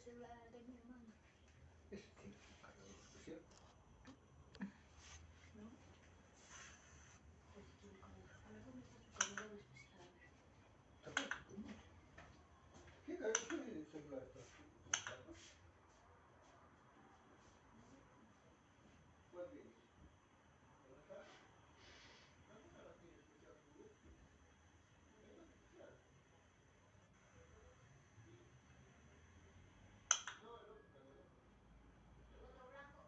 celular de mi hermano. Ese tiene un cargador especial. ¿No? Pues equivocado. A ver, ¿dónde está tu cargador especial? A ver. Está puesto, pues, mucho. ¿Qué celular está? ¿Cuál tienes? ¿Dónde está? No la tiene especial tu este. No es especial. No, el otro cargador. ¿El otro blanco?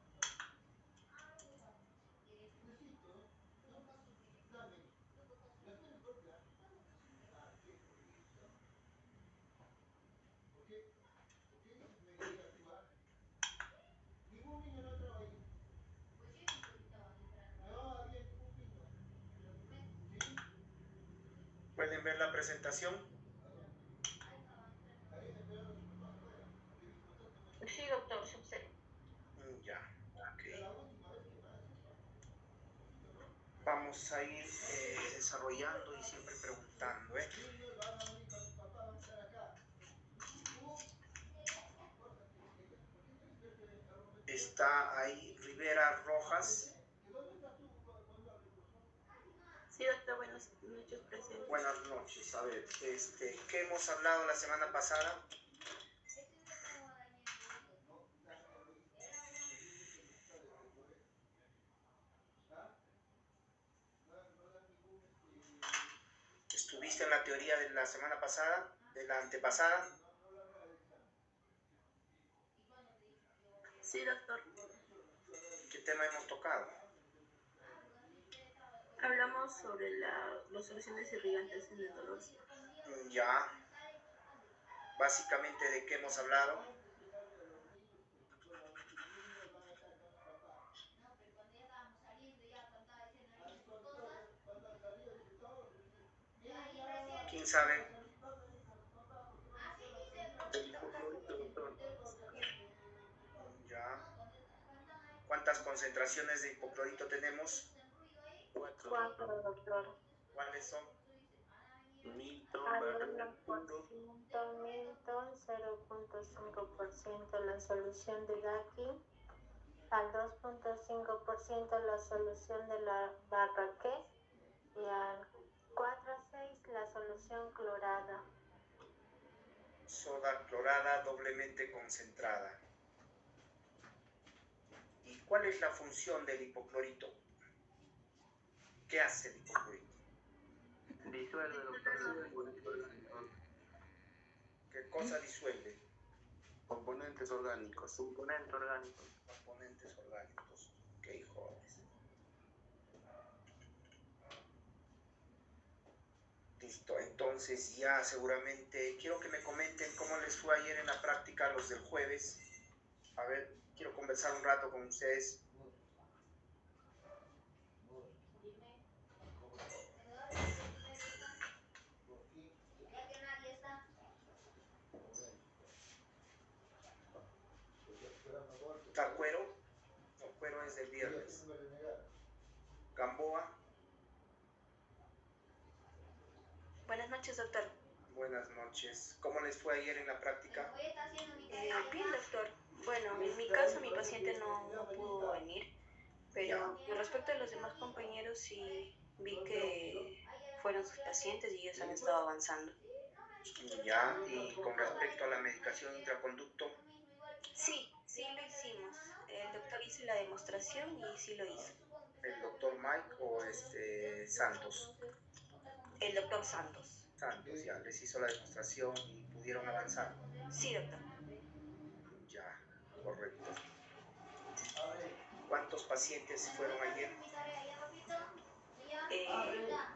Necesito. No, dame. ¿La tienes propia? Ah, qué jodido. ¿Por qué? ¿Por qué dices que me quería activar? Ningún niño no entraba ahí. Pues sí, dijo que estaban entrando. No había ningún niño. ¿El documento? Sí. ¿Pueden ver la presentación? ¿A dónde? Ahí estaban entrando. Ahí esperando a su papá afuera. Porque dijo, contáctame con... Sí, doctor, se observa. Ya, ok. Es la última vez que me haces, ¿no? Un poquito, ¿no? Vamos a ir desarrollando y siempre preguntando, ¿eh? Niños van a venir con su papá, van a estar acá. Tú, pórtate. ¿Por qué tienes que verte arrepentido? Está ahí Rivera Rojas. ¿Dónde estás tú cuando abre el curso? Sí, doctor, buenas noches, presente. Buenas noches. A ver, ¿qué hemos hablado la semana pasada? No, dame el oído. Porque dice que necesita devolver. ¿Ah? No dan ningún ¿Estuviste en la teoría de la semana pasada? ¿De la antepasada? No lo haga el examen. Sí, doctor. ¿Qué tema hemos tocado? Hablamos sobre las soluciones irrigantes en el dolor. Ya. Básicamente, ¿de qué hemos hablado? Antes dejarle a los niños que puedan, niños van a estar con su papá. No, pero cuando ya estábamos saliendo, ya cuando estaba diciendo niños sus cosas. Cuando han salido dice todo, dice, ¿Quién sabe? Así dice, Del hipoclorito, doctor. Ya. ¿Cuántas concentraciones de hipoclorito tenemos? 4, doctor. ¿Cuáles son? Milton, Al barrio puro. 1%, Milton, 0.5% la solución de Gaki, al 2.5% la solución de la Barraqué y al 4 a 6 la solución clorada. Soda clorada doblemente concentrada. ¿Y cuál es la función del hipoclorito? ¿Qué hace el hipoclorito? Disuelve, doctor. ¿Qué cosa disuelve? Componentes orgánicos. Componentes orgánicos. Ok, jóvenes. Listo, entonces ya seguramente quiero que me comenten cómo les fue ayer en la práctica los del jueves. A ver, quiero conversar un rato con ustedes. Ya que nadie está. ¿Está Cuero? No, Cuero es del viernes. Gamboa. Buenas noches, doctor. Buenas noches. ¿Cómo les fue ayer en la práctica? Bien, doctor. Bueno, en mi caso mi paciente no pudo venir, pero con respecto a los demás compañeros sí vi que fueron sus pacientes y ellos han estado avanzando. Ya, y con respecto a la medicación intraconducto. Sí lo hicimos. El doctor hizo la demostración y sí lo hizo. ¿El doctor Mike o Santos? El doctor Santos. Santos, ya, les hizo la demostración y pudieron avanzar. Sí, doctor. Ya, correcto. ¿Cuántos pacientes fueron ayer?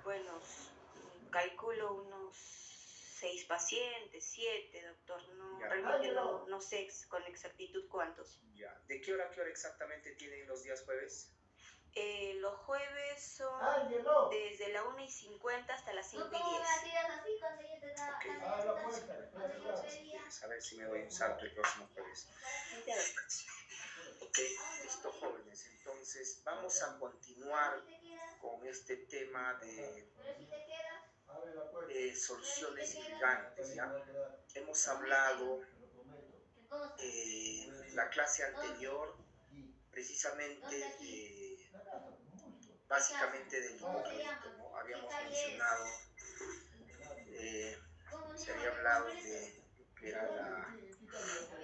Bueno, calculo unos 6 pacientes, 7, doctor. Realmente no sé con exactitud cuántos. Ya. ¿De qué hora a qué hora exactamente tienen los días jueves? Los jueves son desde la 1:50 hasta las 5:10. A ver si me doy un salto el próximo jueves. Ok, listo, jóvenes. Entonces, vamos a continuar con este tema de soluciones irrigantes, ¿ya? Hemos hablado la clase anterior, precisamente, básicamente del hipoclorito, ¿no? Habíamos mencionado, se había hablado de que era la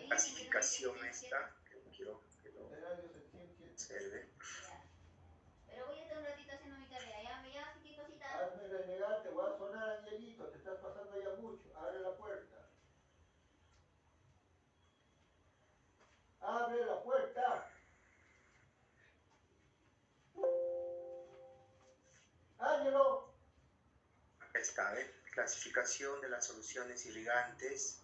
clasificación esta, que quiero que lo observe. Pero voy a estar un ratito haciendo mi tarea. Ya, sí, cosita. Hazme renegar, te voy a sonar, Angelito. Te estás pasando ya mucho. Abre la puerta. Abre la puerta. Ángelo. Acá está, ¿eh? Clasificación de las soluciones irrigantes.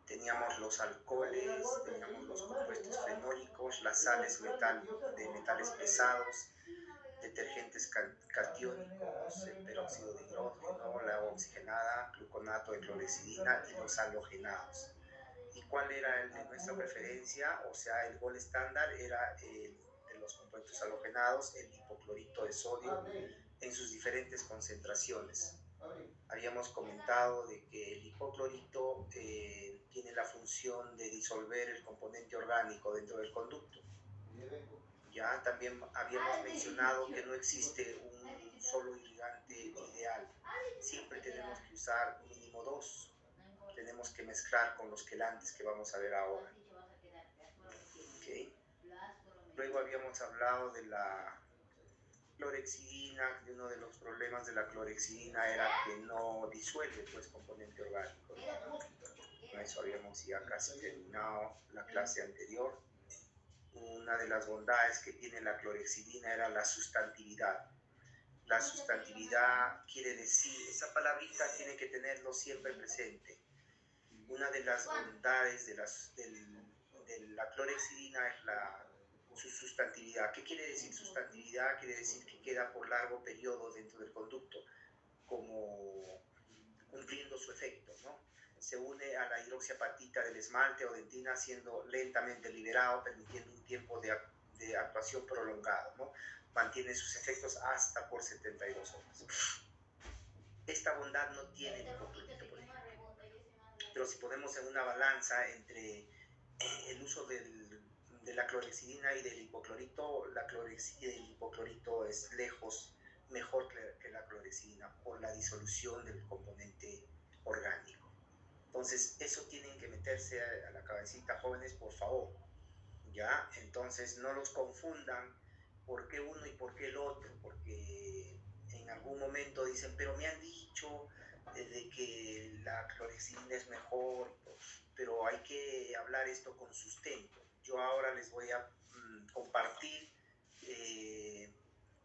Teníamos los alcoholes, teníamos los compuestos fenólicos, las sales de metales pesados, detergentes catiónicos, el peróxido de hidrógeno, la agua oxigenada, gluconato de clorexidina y los halogenados. ¿Y cuál era el de nuestra preferencia? O sea, el gol estándar era el de los compuestos halogenados, el hipoclorito de sodio en sus diferentes concentraciones. Habíamos comentado de que el hipoclorito tiene la función de disolver el componente orgánico dentro del conducto. Ya también habíamos mencionado que no existe un solo irrigante ideal. Siempre tenemos que usar mínimo 2. Tenemos que mezclar con los quelantes que vamos a ver ahora. ¿Okay? Luego habíamos hablado de la clorexidina, y uno de los problemas de la clorexidina era que no disuelve pues componente orgánico. Con eso habíamos ya casi terminado la clase anterior. Una de las bondades que tiene la clorexidina era la sustantividad. La sustantividad quiere decir, esa palabrita tiene que tenerlo siempre presente. Una de las bondades de la clorexidina es su sustantividad. ¿Qué quiere decir sustantividad? Quiere decir que queda por largo periodo dentro del conducto, como cumpliendo su efecto, ¿no? Se une a la hidroxiapatita del esmalte o dentina siendo lentamente liberado, permitiendo un tiempo de actuación prolongado, ¿no? Mantiene sus efectos hasta por 72 horas. Esta bondad no tiene el hipoclorito, por ejemplo. Pero si ponemos en una balanza entre el uso de la clorexidina y del hipoclorito, la clorexidina y el hipoclorito es lejos mejor que la clorexidina por la disolución del componente orgánico. Entonces, eso tienen que meterse a la cabecita, jóvenes, por favor. ¿Ya? Entonces, no los confundan por qué uno y por qué el otro, porque en algún momento dicen, pero me han dicho de que la clorexidina es mejor, pero hay que hablar esto con sustento. Yo ahora les voy a compartir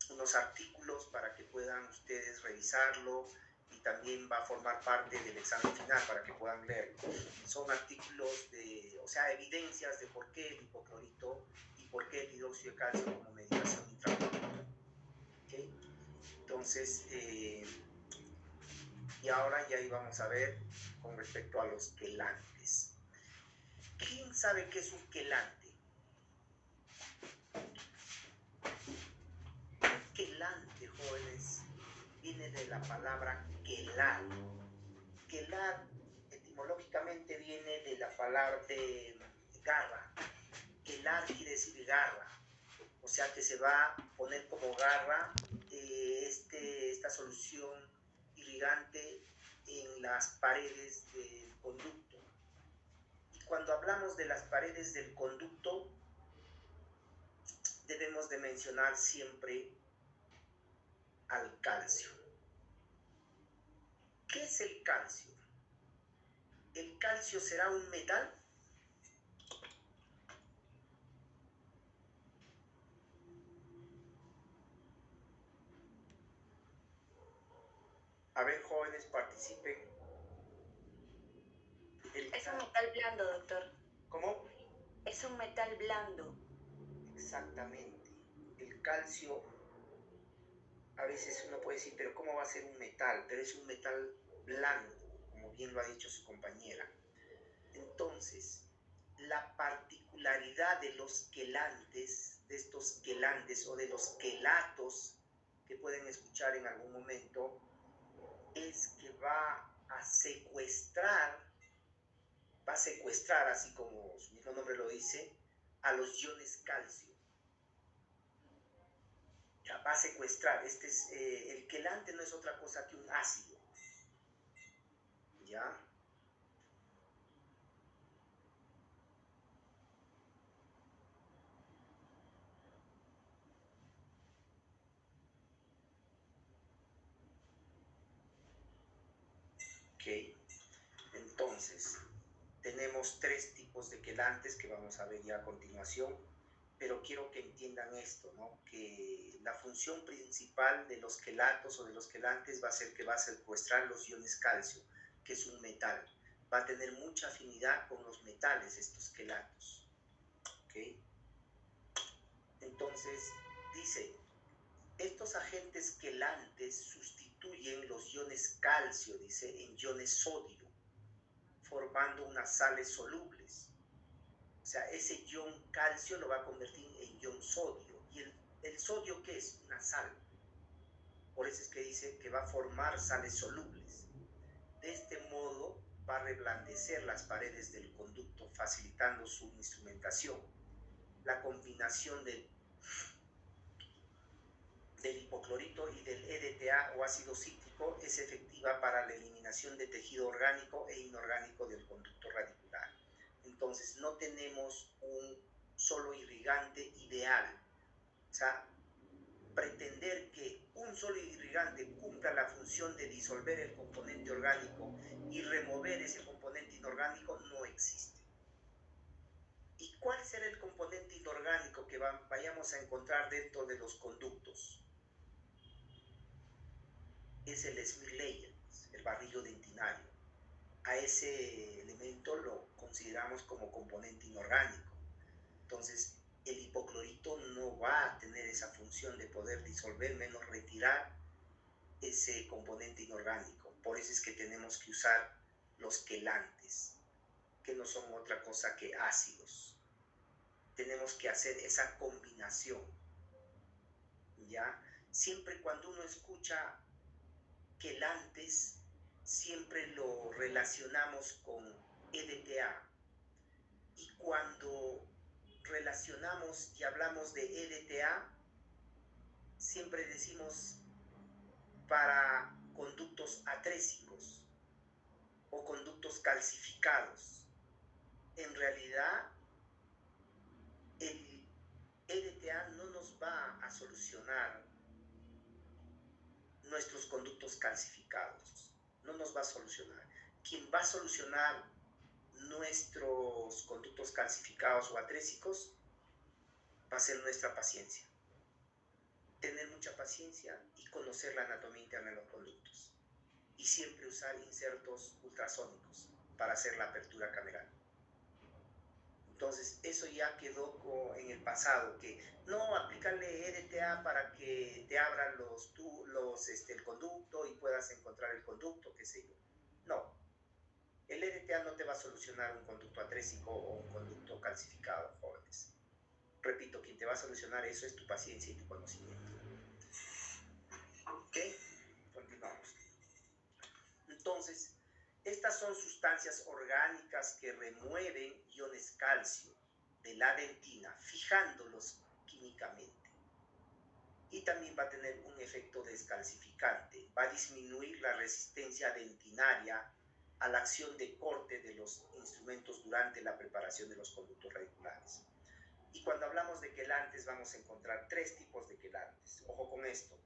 unos artículos para que puedan ustedes revisarlo y también va a formar parte del examen final para que puedan leerlo. Son artículos o sea, evidencias de por qué el hipoclorito y por qué el hidróxido de calcio como medicación intramuscular. ¿Okay? Entonces, y ahora ya íbamos a ver con respecto a los quelantes. ¿Quién sabe qué es un quelante? Quelante, jóvenes, viene de la palabra quelar. Quelar etimológicamente viene de la palabra de garra. Quelar quiere decir garra, o sea que se va a poner como garra esta solución irrigante en las paredes del conducto. Y cuando hablamos de las paredes del conducto, debemos de mencionar siempre al calcio. ¿Qué es el calcio? ¿El calcio será un metal? A ver, jóvenes, participen. Es un metal blando, doctor. ¿Cómo? Es un metal blando. Exactamente. El calcio, a veces uno puede decir, pero ¿cómo va a ser un metal? Pero es un metal blando, como bien lo ha dicho su compañera. Entonces, la particularidad de los quelantes, de estos quelantes o de los quelatos que pueden escuchar en algún momento, es que va a secuestrar va a secuestrar, así como su mismo nombre lo dice, a los iones calcio. Ya, va a secuestrar. El quelante no es otra cosa que un ácido. ¿Ya? Ok. Entonces, tenemos tres tipos de quelantes que vamos a ver ya a continuación, pero quiero que entiendan esto, ¿no? Que la función principal de los quelatos o de los quelantes va a ser que va a secuestrar los iones calcio, que es un metal. Va a tener mucha afinidad con los metales estos quelatos. ¿Ok? Entonces, dice, estos agentes quelantes sustituyen los iones calcio, dice, en iones sodio, formando unas sales solubles. O sea, ese ion calcio lo va a convertir en ion sodio. ¿Y el sodio qué es? Una sal. Por eso es que dice que va a formar sales solubles. De este modo va a reblandecer las paredes del conducto, facilitando su instrumentación. La combinación del hipoclorito y del EDTA o ácido cítrico es efectiva para la eliminación de tejido orgánico e inorgánico del conducto radicular. Entonces, no tenemos un solo irrigante ideal. O sea, pretender que un solo irrigante cumpla la función de disolver el componente orgánico y remover ese componente inorgánico no existe. ¿Y cuál será el componente inorgánico que vayamos a encontrar dentro de los conductos? Es el Smith layer, el barrillo dentinario. A ese elemento lo consideramos como componente inorgánico. Entonces, el hipoclorito no va a tener esa función de poder disolver, menos retirar ese componente inorgánico. Por eso es que tenemos que usar los quelantes, que no son otra cosa que ácidos. Tenemos que hacer esa combinación, ¿ya? Siempre cuando uno escucha quelantes, siempre lo relacionamos con EDTA. Y cuando relacionamos y hablamos de EDTA, siempre decimos para conductos atrésicos o conductos calcificados. En realidad, el EDTA no nos va a solucionar nuestros conductos calcificados. No nos va a solucionar. Quien va a solucionar nuestros conductos calcificados o atrésicos va a ser nuestra paciencia. Tener mucha paciencia y conocer la anatomía interna de los conductos. Y siempre usar insertos ultrasónicos para hacer la apertura cameral. Entonces, eso ya quedó en el pasado, que no, aplícale EDTA para que te abran el conducto y puedas encontrar el conducto, qué sé yo. No, el EDTA no te va a solucionar un conducto atrésico o un conducto calcificado, jóvenes. Repito, quien te va a solucionar eso es tu paciencia y tu conocimiento. ¿Ok? Continuamos. Entonces, estas son sustancias orgánicas que remueven iones calcio de la dentina, fijándolos químicamente. Y también va a tener un efecto descalcificante. Va a disminuir la resistencia dentinaria a la acción de corte de los instrumentos durante la preparación de los conductos radiculares. Y cuando hablamos de quelantes, vamos a encontrar tres tipos de quelantes. Ojo con esto.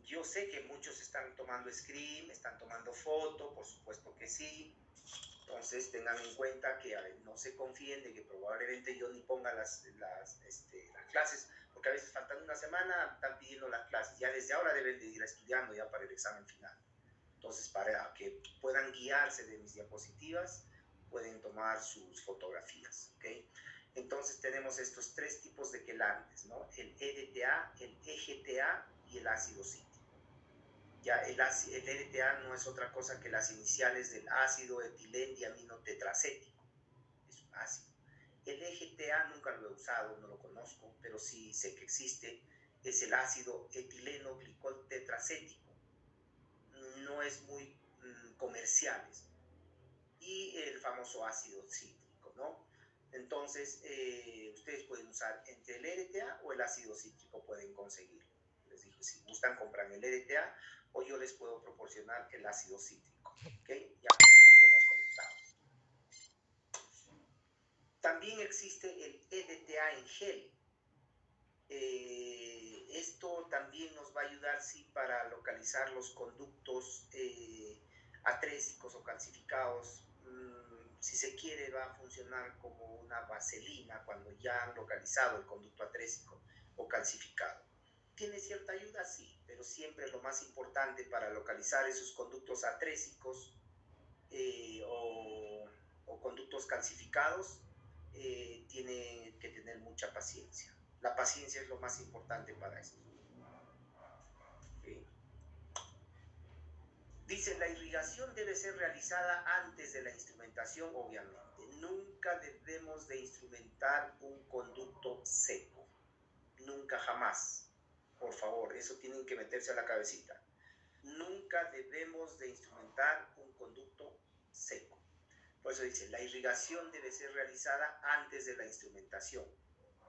Yo sé que muchos están tomando screen, están tomando foto, por supuesto que sí. Entonces tengan en cuenta que no se confíen de que probablemente yo ni ponga las clases, porque a veces faltan una semana, están pidiendo las clases. Ya desde ahora deben de ir estudiando ya para el examen final. Entonces, para que puedan guiarse de mis diapositivas, pueden tomar sus fotografías, ¿ok? Entonces tenemos estos tres tipos de quelantes, ¿no? El EDTA, el EGTA y el ácido cítrico. Ya el EDTA no es otra cosa que las iniciales del ácido etilendiamino tetracético. Es un ácido. El EGTA nunca lo he usado, no lo conozco, pero sí sé que existe. Es el ácido etileno glicol tetracético. No es muy comercial. Y el famoso famoso ácido cítrico, ¿no? Entonces, ustedes pueden usar entre el EDTA o el ácido cítrico, pueden conseguirlo. Les dije, si gustan, compran el EDTA o yo les puedo proporcionar el ácido cítrico, ¿ok? Ya como lo habíamos comentado. También existe el EDTA en gel. Esto también nos va a ayudar, sí, para localizar los conductos atrésicos o calcificados. Si se quiere, va a funcionar como una vaselina cuando ya han localizado el conducto atrésico o calcificado. ¿Tiene cierta ayuda? Sí, pero siempre lo más importante para localizar esos conductos atrésicos o conductos calcificados, tiene que tener mucha paciencia. La paciencia es lo más importante para esto. ¿Sí? Dice, la irrigación debe ser realizada antes de la instrumentación, obviamente. Nunca debemos de instrumentar un conducto seco. Nunca, jamás. Por favor, eso tienen que meterse a la cabecita. Nunca debemos de instrumentar un conducto seco. Por eso dice, la irrigación debe ser realizada antes de la instrumentación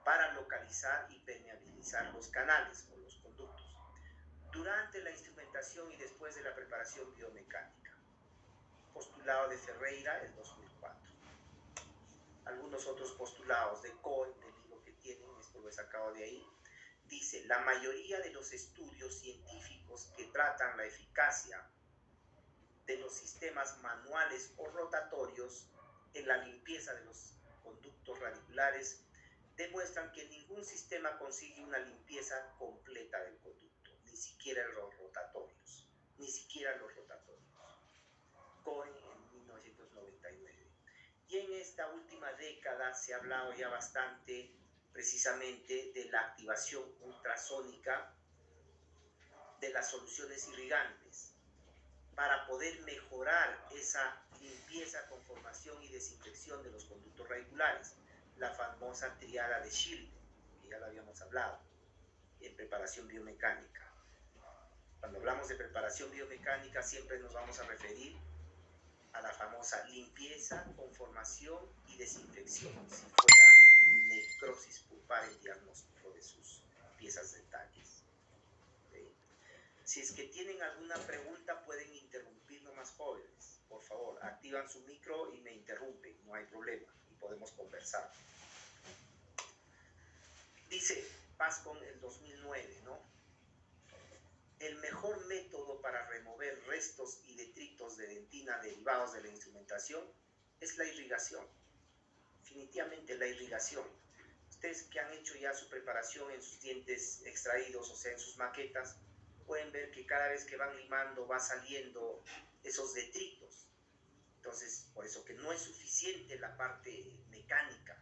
para localizar y permeabilizar los canales o los conductos. Durante la instrumentación y después de la preparación biomecánica. Postulado de Ferreira, el 2004. Algunos otros postulados de Cohen, del libro que tienen, esto lo he sacado de ahí. Dice, la mayoría de los estudios científicos que tratan la eficacia de los sistemas manuales o rotatorios en la limpieza de los conductos radiculares demuestran que ningún sistema consigue una limpieza completa del conducto, ni siquiera los rotatorios, Cohen en 1999. Y en esta última década se ha hablado ya bastante precisamente de la activación ultrasónica de las soluciones irrigantes para poder mejorar esa limpieza, conformación y desinfección de los conductos radiculares, la famosa triada de Schilde, que ya lo habíamos hablado, en preparación biomecánica. Cuando hablamos de preparación biomecánica siempre nos vamos a referir a la famosa limpieza, conformación y desinfección, si fuera necrosis pulpar el diagnóstico de sus piezas dentales. ¿Okay? Si es que tienen alguna pregunta, pueden interrumpirnos, más jóvenes. Por favor, activan su micro y me interrumpen, no hay problema, y podemos conversar. Dice Pascon el 2009, ¿no? El mejor método para remover restos y detritos de dentina derivados de la instrumentación es la irrigación. Definitivamente la irrigación. Ustedes que han hecho ya su preparación en sus dientes extraídos, o sea, en sus maquetas, pueden ver que cada vez que van limando va saliendo esos detritos. Entonces, por eso que no es suficiente la parte mecánica.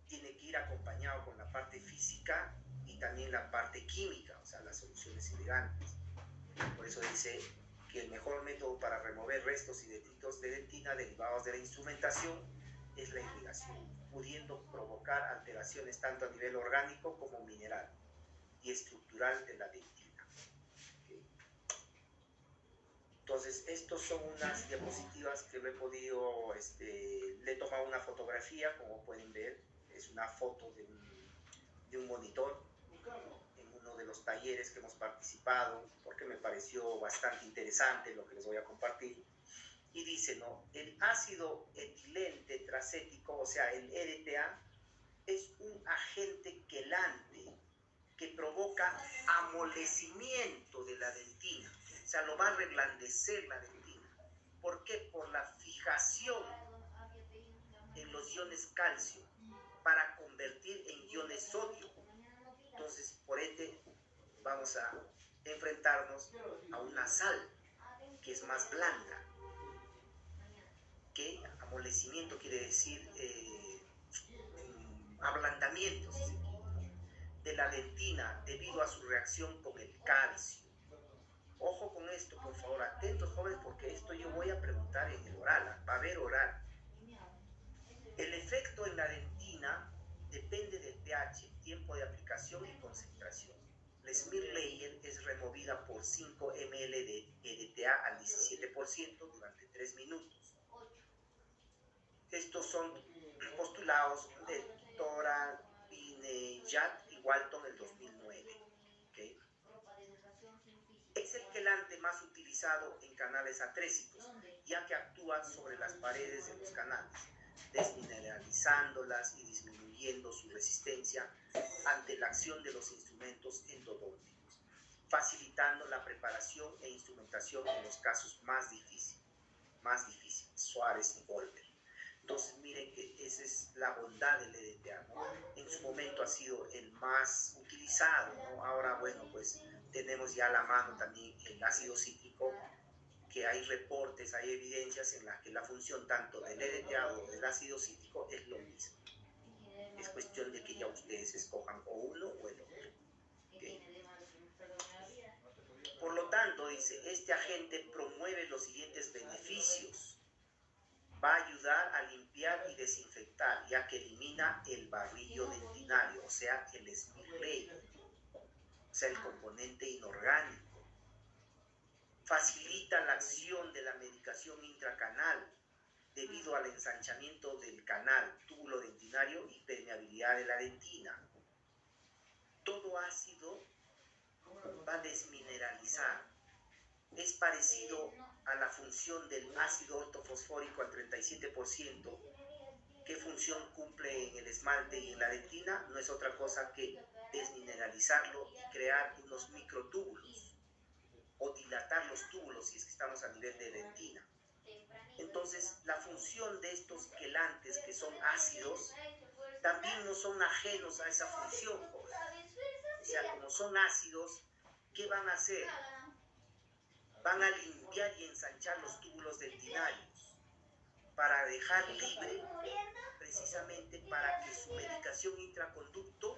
Tiene que ir acompañado con la parte física y también la parte química, o sea, las soluciones irrigantes. Por eso dice que el mejor método para remover restos y detritos de dentina derivados de la instrumentación es la irrigación, pudiendo provocar alteraciones tanto a nivel orgánico como mineral y estructural de la dentina. ¿Okay? Entonces, estos son unas diapositivas que le he podido, le he tomado una fotografía, como pueden ver, es una foto de un monitor en uno de los talleres que hemos participado, porque me pareció bastante interesante lo que les voy a compartir. Y dice, ¿no? El ácido etilente tetracético, o sea, el EDTA, es un agente quelante que provoca amolecimiento de la dentina. O sea, lo va a reblandecer la dentina. ¿Por qué? Por la fijación en los iones calcio para convertir en iones sodio. Entonces, por ende, vamos a enfrentarnos a una sal que es más blanda. Que amolecimiento quiere decir ablandamiento, si se quiere, ¿no? De la dentina debido a su reacción con el calcio. Ojo con esto, por favor, atentos jóvenes, porque esto yo voy a preguntar en el oral, va a haber oral. El efecto en la dentina depende del pH, tiempo de aplicación y concentración. La Smear es removida por 5 ml de EDTA al 17% durante 3 minutos. Estos son postulados de Tora, Bineyat y Walton en el 2009. ¿Okay? Es el quelante más utilizado en canales atrésicos, ya que actúa sobre las paredes de los canales, desmineralizándolas y disminuyendo su resistencia ante la acción de los instrumentos endodónticos, facilitando la preparación e instrumentación en los casos más difíciles, Suárez y Goldberg. Entonces miren que esa es la bondad del EDTA, ¿no? En su momento ha sido el más utilizado, ¿no? Ahora, bueno, pues tenemos ya a la mano también el ácido cítrico, que hay reportes, hay evidencias en las que la función tanto del EDTA o del ácido cítrico es lo mismo. Es cuestión de que ya ustedes escojan o uno o el otro. ¿Okay? Por lo tanto, dice, este agente promueve los siguientes beneficios. Va a ayudar a limpiar y desinfectar, ya que elimina el barrillo dentinario, o sea, el smear layer, o sea, el componente inorgánico. Facilita la acción de la medicación intracanal debido al ensanchamiento del canal, túbulo dentinario y permeabilidad de la dentina. Todo ácido va a desmineralizar. Es parecido a la función del ácido ortofosfórico al 37%. ¿Qué función cumple en el esmalte y en la dentina? No es otra cosa que desmineralizarlo y crear unos microtúbulos o dilatar los túbulos si es que estamos a nivel de dentina. Entonces, la función de estos quelantes que son ácidos también no son ajenos a esa función, joven. O sea, como son ácidos, ¿qué van a hacer? Van a limpiar y ensanchar los túbulos dentinarios para dejar libre, precisamente para que su medicación intraconducto,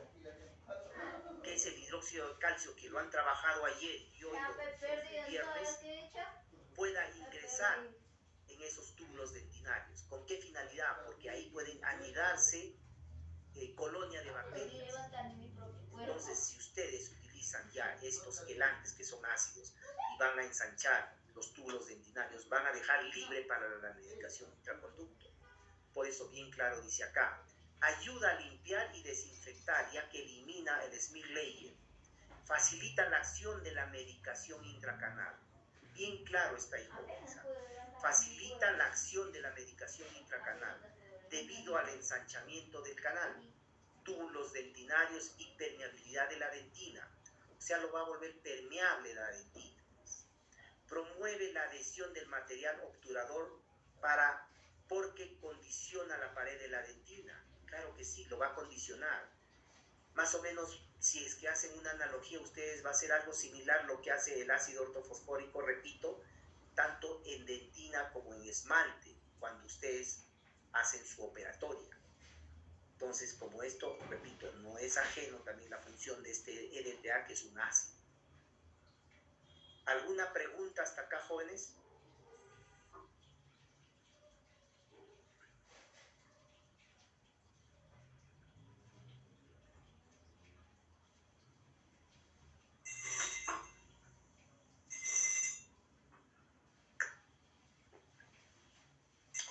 que es el hidróxido de calcio, que lo han trabajado ayer y hoy el viernes, pueda ingresar en esos túbulos dentinarios. ¿Con qué finalidad? Porque ahí pueden anidarse colonia de bacterias. Entonces, si ustedes utilizan ya estos quelantes que son ácidos y van a ensanchar los túbulos dentinarios, van a dejar libre para la medicación intraconducto. Por eso, bien claro dice acá, ayuda a limpiar y desinfectar, ya que elimina el smear layer. Facilita la acción de la medicación intracanal. Bien claro está ahí, comienza. Facilita la acción de la medicación intracanal debido al ensanchamiento del canal, túbulos dentinarios y permeabilidad de la dentina. O sea, lo va a volver permeable la dentina. Promueve la adhesión del material obturador porque condiciona la pared de la dentina. Claro que sí, lo va a condicionar. Más o menos, si es que hacen una analogía, ustedes va a ser algo similar lo que hace el ácido ortofosfórico, repito, tanto en dentina como en esmalte, cuando ustedes hacen su operatoria. Entonces, como esto, repito, no es ajeno también la función de este EDTA, que es un ácido. ¿Alguna pregunta hasta acá, jóvenes?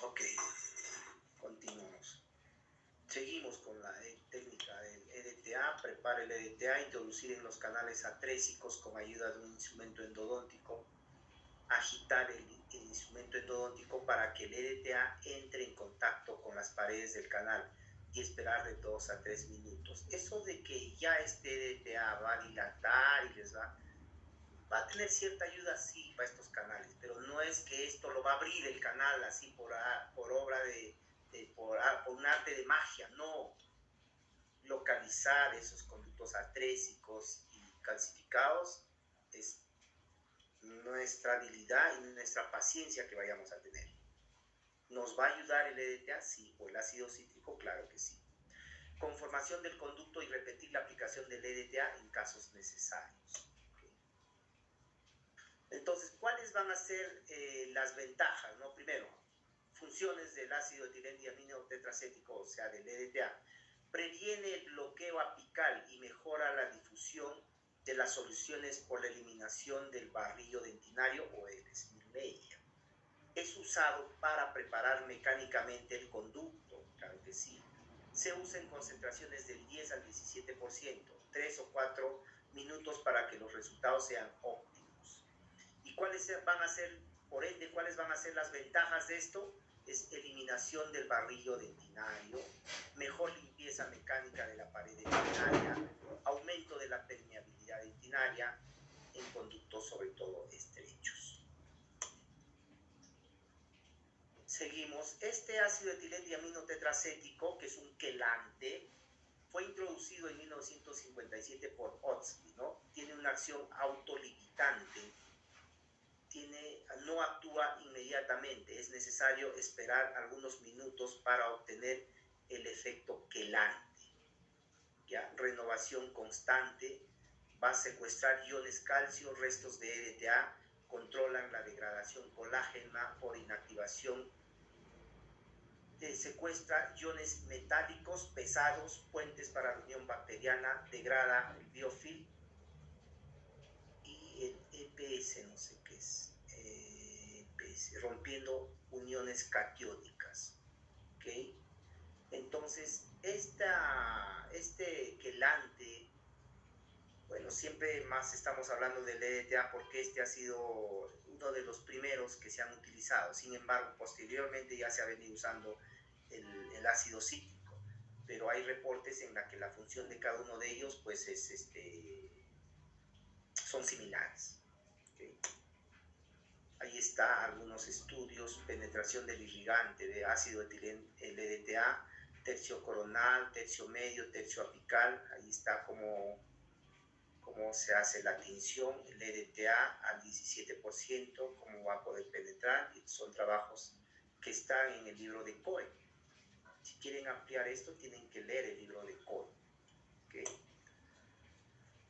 Ok, continuamos. Seguimos con la técnica del EDTA. Prepara el EDTA, introducir en los canales atrésicos con ayuda de un instrumento endodóntico. Agitar el instrumento endodóntico para que el EDTA entre en contacto con las paredes del canal y esperar de 2 a 3 minutos. Eso de que ya este EDTA va a dilatar y les va a tener cierta ayuda, sí, para estos canales, pero no es que esto lo va a abrir el canal así por obra por un arte de magia, no. Localizar esos conductos atrésicos y calcificados es nuestra habilidad y nuestra paciencia que vayamos a tener. ¿Nos va a ayudar el EDTA? Sí. ¿O el ácido cítrico? Claro que sí. Conformación del conducto y repetir la aplicación del EDTA en casos necesarios. ¿Okay? Entonces, ¿cuáles van a ser las ventajas? ¿No? Primero, funciones del ácido etilendiamino tetracético, o sea, del EDTA. Previene el bloqueo apical y mejora la difusión de las soluciones por la eliminación del barrillo dentinario o el smear layer. Es usado usado para preparar mecánicamente el conducto, claro que sí. Se usa en concentraciones del 10 al 17%, 3 o 4 minutos para que los resultados sean óptimos. ¿Y cuáles van a ser, por ende, cuáles van a ser las ventajas de esto? Es eliminación del barrillo dentinario, mejor limpieza mecánica de la pared dentinaria, aumento de la permeabilidad dentinaria en conductos sobre todo estrechos. Seguimos. Este ácido etilendiamino tetracético, que es un quelante, fue introducido en 1957 por Otsky, ¿no? Tiene una acción autolimitante. No actúa inmediatamente, es necesario esperar algunos minutos para obtener el efecto quelante. ¿Ya? Renovación constante, va a secuestrar iones calcio, restos de EDTA, controlan la degradación colágena por inactivación, secuestra iones metálicos pesados, puentes para la unión bacteriana, degrada el biofilm y el EPS, no sé qué es. Rompiendo uniones catiónicas. ¿Okay? Entonces, este quelante, bueno, siempre más estamos hablando del EDTA porque este ha sido uno de los primeros que se han utilizado. Sin embargo, posteriormente ya se ha venido usando el ácido cítrico, pero hay reportes en la que la función de cada uno de ellos pues son similares. ¿Okay? Ahí está algunos estudios, penetración del irrigante de ácido etileno, el EDTA, tercio coronal, tercio medio, tercio apical. Ahí está cómo se hace la tinción, el EDTA al 17%, cómo va a poder penetrar. Son trabajos que están en el libro de Coe. Si quieren ampliar esto, tienen que leer el libro de Coe. ¿Okay?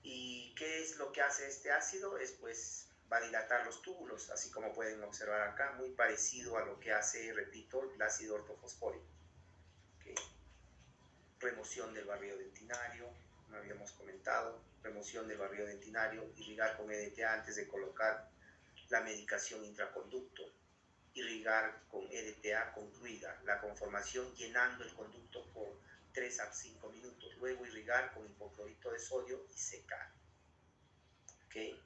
¿Y qué es lo que hace este ácido? Es pues va a dilatar los túbulos, así como pueden observar acá, muy parecido a lo que hace, repito, el ácido ortofosfórico. ¿Okay? Remoción del barrido dentinario, como habíamos comentado, remoción del barrido dentinario, irrigar con EDTA antes de colocar la medicación intraconducto, irrigar con EDTA concluida la conformación llenando el conducto por 3 a 5 minutos, luego irrigar con hipoclorito de sodio y secar. ¿Okay?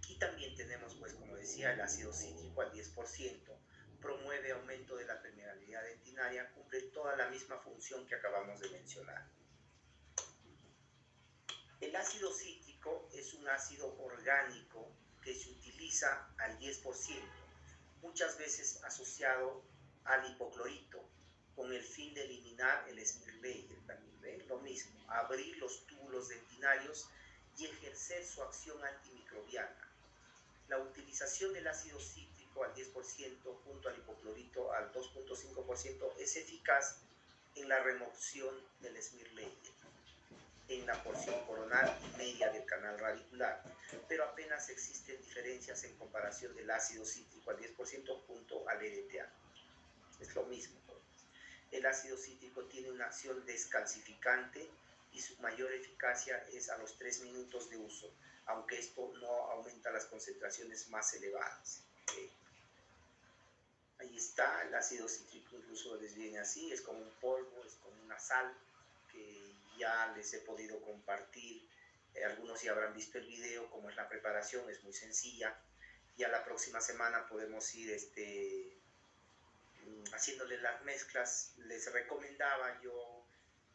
Y también tenemos, pues como decía, el ácido cítrico al 10%, promueve aumento de la permeabilidad dentinaria, cumple toda la misma función que acabamos de mencionar. El ácido cítrico es un ácido orgánico que se utiliza al 10%, muchas veces asociado al hipoclorito, con el fin de eliminar el smear layer. También lo mismo, abrir los túbulos dentinarios y ejercer su acción antimicrobiana. La utilización del ácido cítrico al 10% junto al hipoclorito al 2.5% es eficaz en la remoción del smear layer en la porción coronal y media del canal radicular, pero apenas existen diferencias en comparación del ácido cítrico al 10% junto al EDTA. Es lo mismo. El ácido cítrico tiene una acción descalcificante y su mayor eficacia es a los 3 minutos de uso, aunque esto no aumenta las concentraciones más elevadas. ¿Okay? Ahí está, el ácido cítrico incluso les viene así, es como un polvo, es como una sal que ya les he podido compartir. Algunos ya habrán visto el video, cómo es la preparación, es muy sencilla. Ya la próxima semana podemos ir haciéndole las mezclas. Les recomendaba yo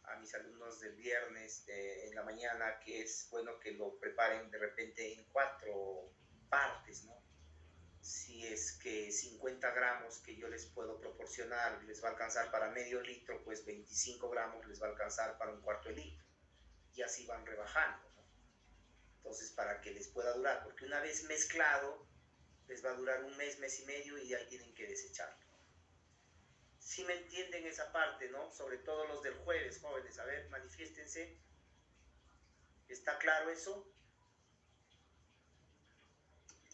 a mis alumnos del viernes en la mañana que es bueno que lo preparen de repente en 4 partes, ¿no? Si es que 50 gramos que yo les puedo proporcionar les va a alcanzar para medio litro, pues 25 gramos les va a alcanzar para un cuarto de litro. Y así van rebajando, ¿no? Entonces, para que les pueda durar, porque una vez mezclado, les va a durar un mes, mes y medio y ahí tienen que desecharlo. Si me entienden esa parte, ¿no? Sobre todo los del jueves, jóvenes, a ver, manifiéstense. ¿Está claro eso?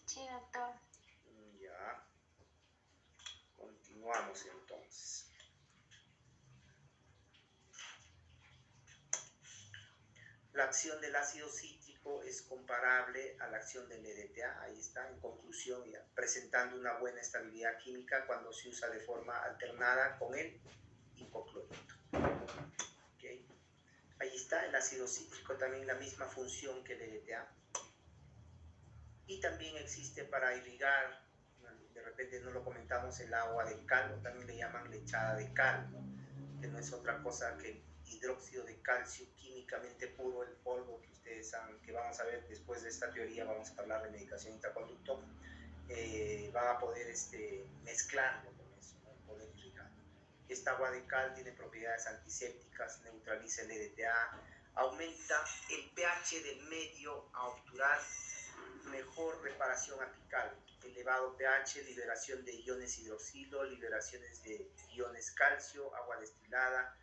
Sí, doctor. Ya. Continuamos entonces. La acción del ácido cítrico biológico es comparable a la acción del EDTA. Ahí está, en conclusión, ya, presentando una buena estabilidad química cuando se usa de forma alternada con el hipoclorito. ¿Okay? Ahí está, el ácido cítrico también la misma función que el EDTA. Y también existe para irrigar, de repente no lo comentamos, el agua de cal, o también le llaman lechada de cal, ¿no? Que no es otra cosa que hidróxido de calcio químicamente puro, el polvo que ustedes saben, que vamos a ver después de esta teoría, vamos a hablar de medicación intraconducto, van a poder mezclarlo con eso, ¿no? Poder irrigar. Esta agua de cal tiene propiedades antisépticas, neutraliza el EDTA, aumenta el pH del medio a obturar mejor reparación apical, elevado pH, liberación de iones hidroxilo, liberaciones de iones calcio, agua destilada,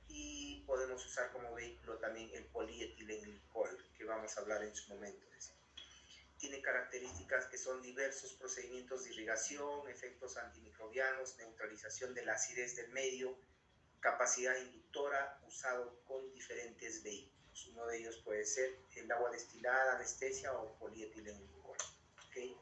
y podemos usar como vehículo también el polietilenglicol, que vamos a hablar en su momento. Tiene características que son diversos procedimientos de irrigación, efectos antimicrobianos, neutralización de la acidez del medio, capacidad inductora, usado con diferentes vehículos. Uno de ellos puede ser el agua destilada, anestesia o polietilenglicol. ¿Okay?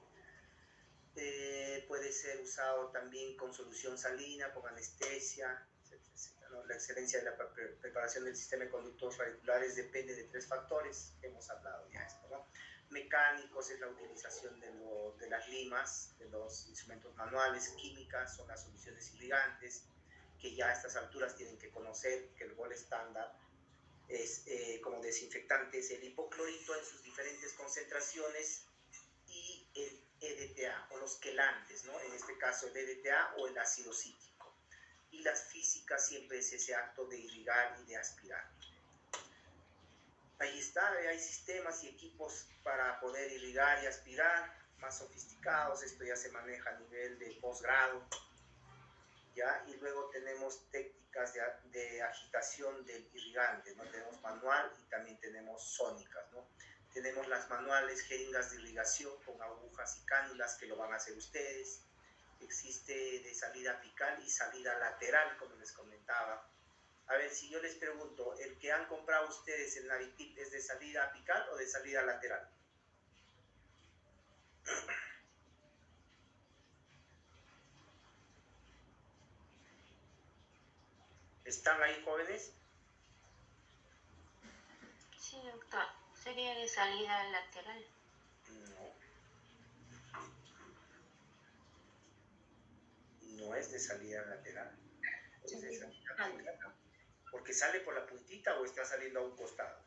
Puede ser usado también con solución salina, con anestesia, etc., ¿no? La excelencia de la preparación del sistema de conductos radiculares depende de 3 factores que hemos hablado ya esto, ¿no? Mecánicos es la utilización de las limas, de los instrumentos manuales. Químicas son las soluciones irrigantes, que ya a estas alturas tienen que conocer que el gol estándar es como desinfectante es el hipoclorito en sus diferentes concentraciones y el EDTA o los quelantes, ¿no? En este caso el EDTA o el ácido cítrico. Y las físicas siempre es ese acto de irrigar y de aspirar. Ahí está, hay sistemas y equipos para poder irrigar y aspirar más sofisticados. Esto ya se maneja a nivel de posgrado. ¿Ya? Y luego tenemos técnicas de agitación del irrigante, ¿no? Tenemos manual y también tenemos sónicas, ¿no? Tenemos las manuales, jeringas de irrigación con agujas y cánulas, que lo van a hacer ustedes. Existe de salida apical y salida lateral, como les comentaba. A ver, si yo les pregunto, ¿el que han comprado ustedes el Navitip es de salida apical o de salida lateral? ¿Están ahí, jóvenes? Sí, doctor. Sería de salida lateral. No es de salida lateral, es de salida apical. Porque sale por la puntita o está saliendo a un costado.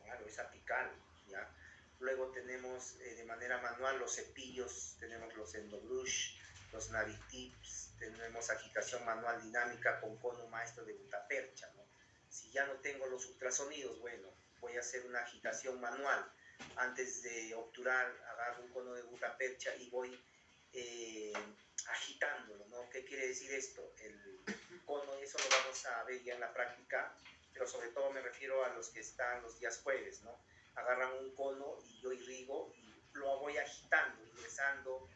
Claro, es apical, ¿ya? Luego tenemos de manera manual los cepillos, tenemos los endobrush, los Navitips, tenemos agitación manual dinámica con cono maestro de gutapercha, ¿no? Si ya no tengo los ultrasonidos, bueno, voy a hacer una agitación manual. Antes de obturar, agarro un cono de gutapercha y voy agitándolo, ¿no? ¿Qué quiere decir esto? El cono, eso lo vamos a ver ya en la práctica, pero sobre todo me refiero a los que están los días jueves, ¿no? Agarran un cono y yo irrigo y lo voy agitando, ingresando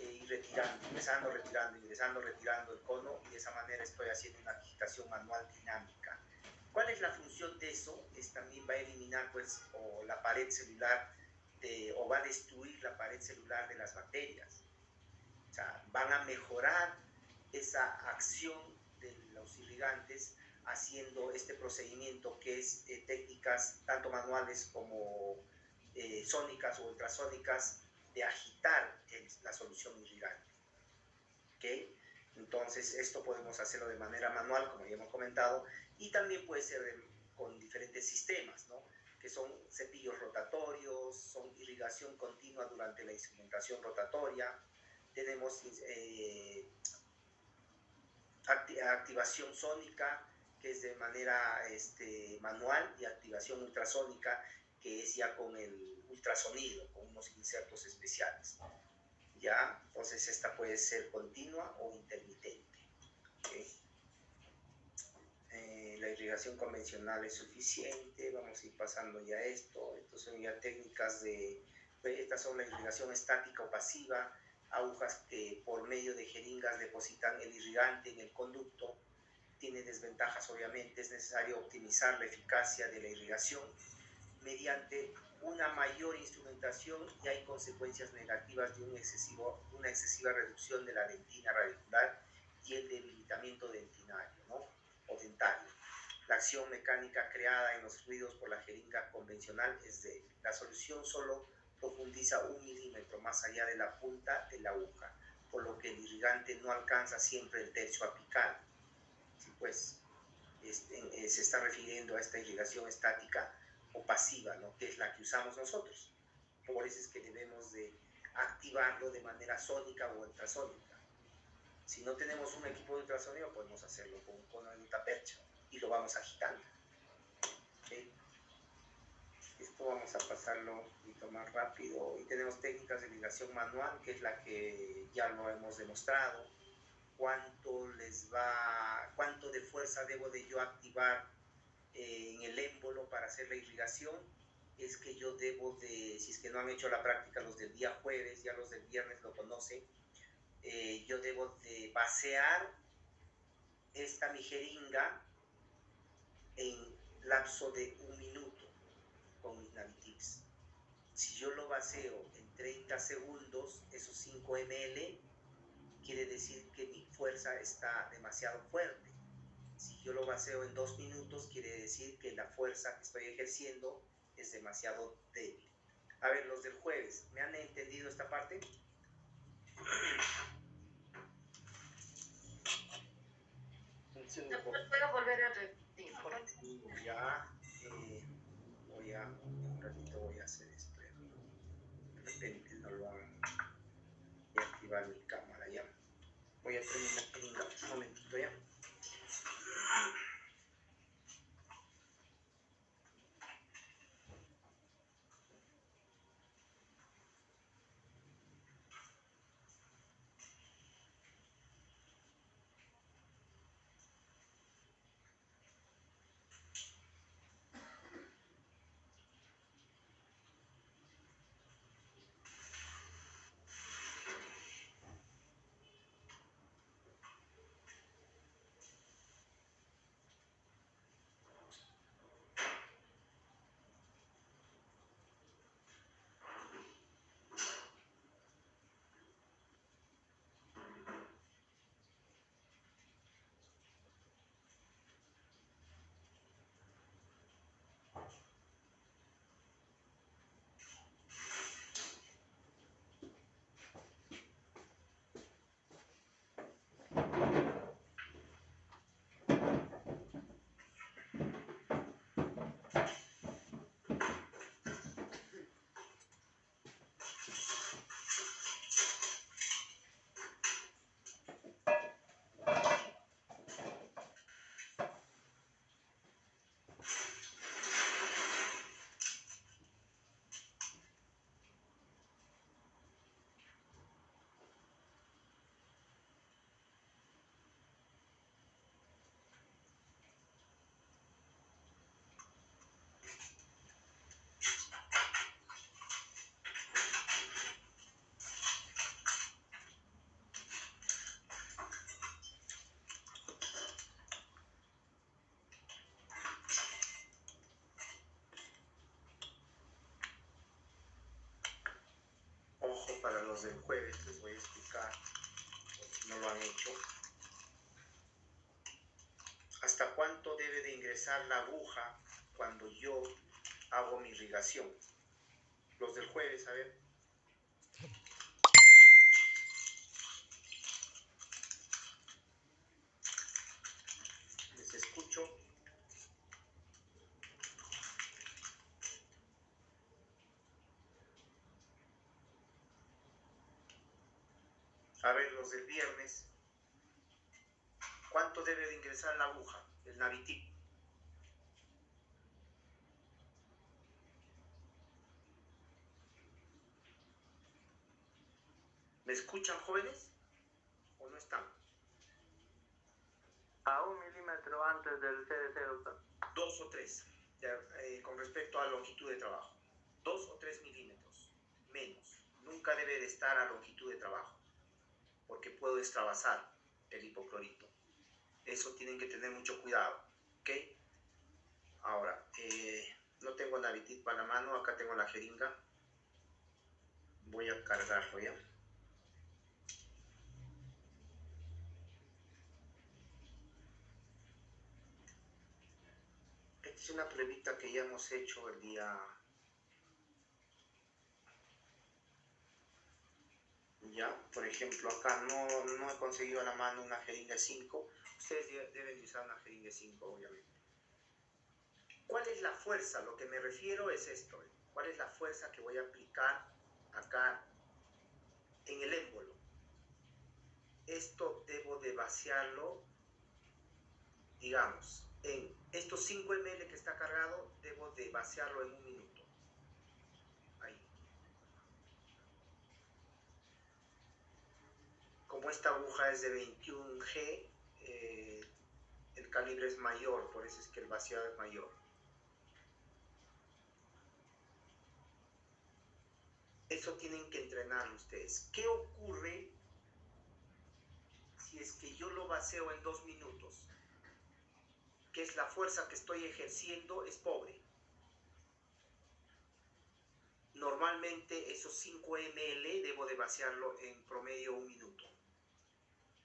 y retirando, ingresando, retirando, ingresando, retirando el cono, y de esa manera estoy haciendo una agitación manual dinámica. ¿Cuál es la función de eso? También va a eliminar, pues, o la pared celular o va a destruir la pared celular de las bacterias. O sea, van a mejorar esa acción de los irrigantes haciendo este procedimiento, que es técnicas tanto manuales como sónicas o ultrasónicas, de agitar la solución irrigante. ¿Okay? Entonces, esto podemos hacerlo de manera manual, como ya hemos comentado, y también puede ser con diferentes sistemas, ¿no? Que son cepillos rotatorios, son irrigación continua durante la instrumentación rotatoria. Tenemos activación sónica, que es de manera manual, y activación ultrasónica, que es ya con el ultrasonido, con unos insertos especiales. ¿Ya? Entonces esta puede ser continua o intermitente. ¿Okay? La irrigación convencional es suficiente. Vamos a ir pasando ya esto. Estas son ya técnicas estas son la irrigación estática o pasiva, agujas que por medio de jeringas depositan el irrigante en el conducto. tiene desventajas obviamente. Es necesario optimizar la eficacia de la irrigación mediante una mayor instrumentación y hay consecuencias negativas de una excesiva reducción de la dentina radicular y el debilitamiento dentinario, ¿no? O dentario. La acción mecánica creada en los fluidos por la jeringa convencional es débil. La solución solo profundiza 1 milímetro más allá de la punta de la aguja, por lo que el irrigante no alcanza siempre el tercio apical. Sí, pues se está refiriendo a esta irrigación estática o pasiva, ¿no? Que es la que usamos nosotros. Por eso es que debemos de activarlo de manera sónica o ultrasónica. Si no tenemos un equipo de ultrasonido, podemos hacerlo con un cono de gutapercha y lo vamos agitando. ¿Okay? Esto vamos a pasarlo un poquito más rápido. Y tenemos técnicas de irrigación manual, que es la que ya lo hemos demostrado. Cuánto de fuerza debo de yo activar en el émbolo para hacer la irrigación. Es que yo debo de, si es que no han hecho la práctica los del día jueves, ya los del viernes lo conocen, yo debo de vaciar mi jeringa en lapso de 1 minuto con mis Navitips. Si yo lo vacío en 30 segundos, esos 5 ml, quiere decir que mi fuerza está demasiado fuerte. Si yo lo vacío en 2 minutos, quiere decir que la fuerza que estoy ejerciendo es demasiado débil. A ver, los del jueves, ¿me han entendido esta parte? ¿Puedo volver a repetir? Ya, un ratito voy a hacer esto. De repente no lo hagan. Voy a activar mi cámara ya. Voy a terminar la jeringa, un momentito ya. Ojo, para los del jueves les voy a explicar, si no lo han hecho, hasta cuánto debe de ingresar la aguja cuando yo hago mi irrigación. Los del jueves, a ver. Les escucho. A ver, los del viernes. ¿Cuánto debe de ingresar la aguja? El Navitip. ¿Me escuchan, jóvenes? ¿O no están? A 1 milímetro antes del CDC, doctor. 2 o 3, con respecto a longitud de trabajo. 2 o 3 milímetros, menos. Nunca debe de estar a longitud de trabajo, porque puedo extravasar el hipoclorito. Eso tienen que tener mucho cuidado, ¿ok? Ahora, no tengo Navitit para la mano, acá tengo la jeringa. Voy a cargarlo, ¿ya? Esta es una pruebita que ya hemos hecho el día... Ya, por ejemplo, acá no he conseguido a la mano una jeringa 5. Ustedes deben usar una jeringa 5, obviamente. ¿Cuál es la fuerza? Lo que me refiero es esto. ¿Cuál es la fuerza que voy a aplicar acá en el émbolo? Esto debo de vaciarlo, digamos, en estos 5 ml que está cargado, debo de vaciarlo en 1 minuto. Ahí. Como esta aguja es de 21G, el calibre es mayor, por eso es que el vaciado es mayor. Eso tienen que entrenarlo ustedes. ¿Qué ocurre si es que yo lo vacío en 2 minutos? Que es la fuerza que estoy ejerciendo, es pobre. Normalmente esos 5 ml debo de vaciarlo en promedio 1 minuto.